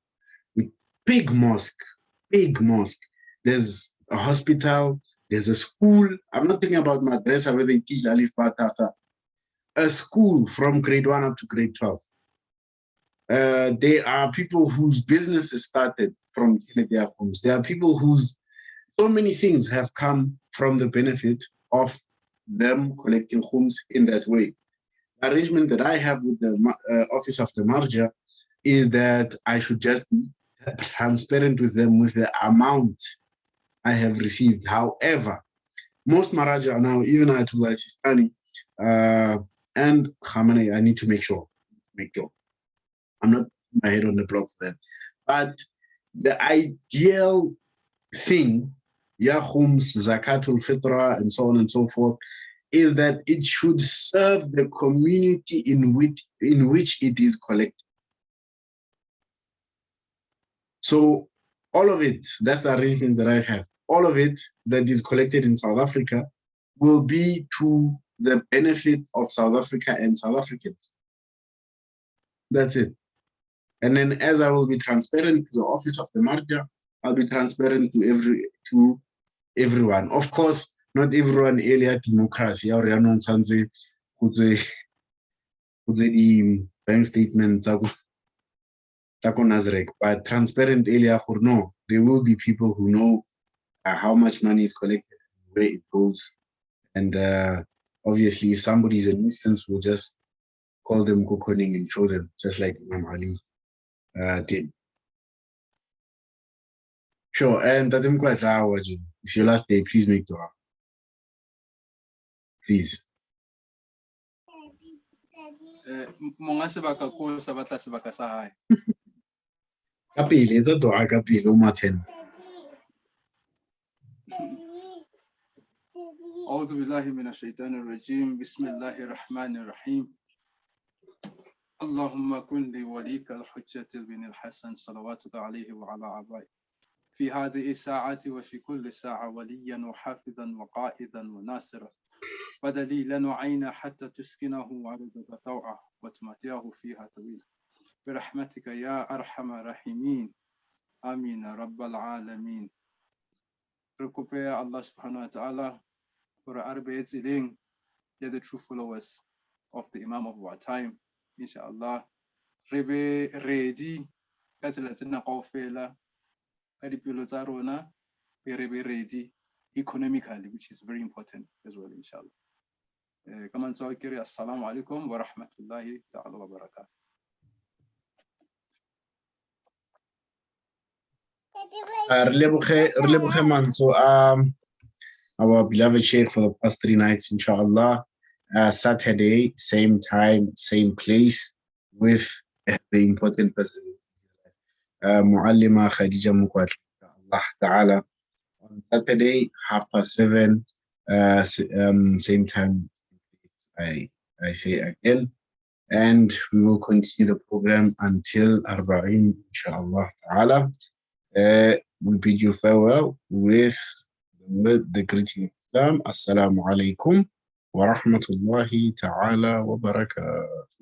A: with big mosque. There's a hospital, there's a school. I'm not thinking about madrasa where they teach Alif Ba Ta Tha. A school from grade 1 up to grade 12. There are people whose businesses started from their homes. There are people whose so many things have come from the benefit of them collecting homes in that way. The arrangement that I have with the office of the Marja is that I should just be transparent with them with the amount I have received. However, most Maraja now, even Ayatollah Sistani and Khamenei, I need to make sure. I'm not putting my head on the block for that. But the ideal thing, Yahums, Zakatul Fitra, and so on and so forth, is that it should serve the community in which it is collected. So all of it, that's the arrangement that I have. All of it that is collected in South Africa will be to the benefit of South Africa and South Africans. That's it. And then as I will be transparent to the office of the Marja, I'll be transparent to everyone. Of course, not everyone earlier democracy or the bank statement, but transparent earlier or no, there will be people who know how much money is collected, where it goes. And obviously, if somebody is a nuisance, we'll just call them Kokoning and show them, just like Imam Ali did. Sure, and it's your last day, please make dua. Please.
B: Monga sebaka ko sa batla sebaka sa hae.
A: Kapile, it's a dua kapile, umathen.
B: أعوذ بالله من الشيطان الرجيم بسم الله الرحمن الرحيم اللهم كن لوليك الحجة بن الحسن صلواتك عليه وعلى آبائه في هذه الساعة وفي كل ساعة وليا وحافظا وقائدا وناصرا ودليلا وعينا حتى تسكنه عرضك طوعا وتمتعه فيها طويلا برحمتك يا أرحم الراحمين آمين رب العالمين. Recupere Allah subhanahu wa ta'ala for Arba'een, they're the true followers of the Imam of our time, inshallah. Rebe ready, kasi latina kaufela, kadi pilotarona, rebe ready economically, which is very important as well, inshallah. Kaman so kiri, assalamu alaikum wa rahmatullahi ta'ala wa barakatuh.
A: So, our beloved Sheikh for the past 3 nights, inshallah. Saturday, same time, same place, with the important person, Muallima Khadija Mokoatle, Allah Ta'ala. On Saturday, 7:30, same time, I say again. And we will continue the program until Arba'een, inshallah Ta'ala. We bid you farewell with the greeting of Islam. Assalamu alaikum wa rahmatullahi ta'ala wa barakatuh.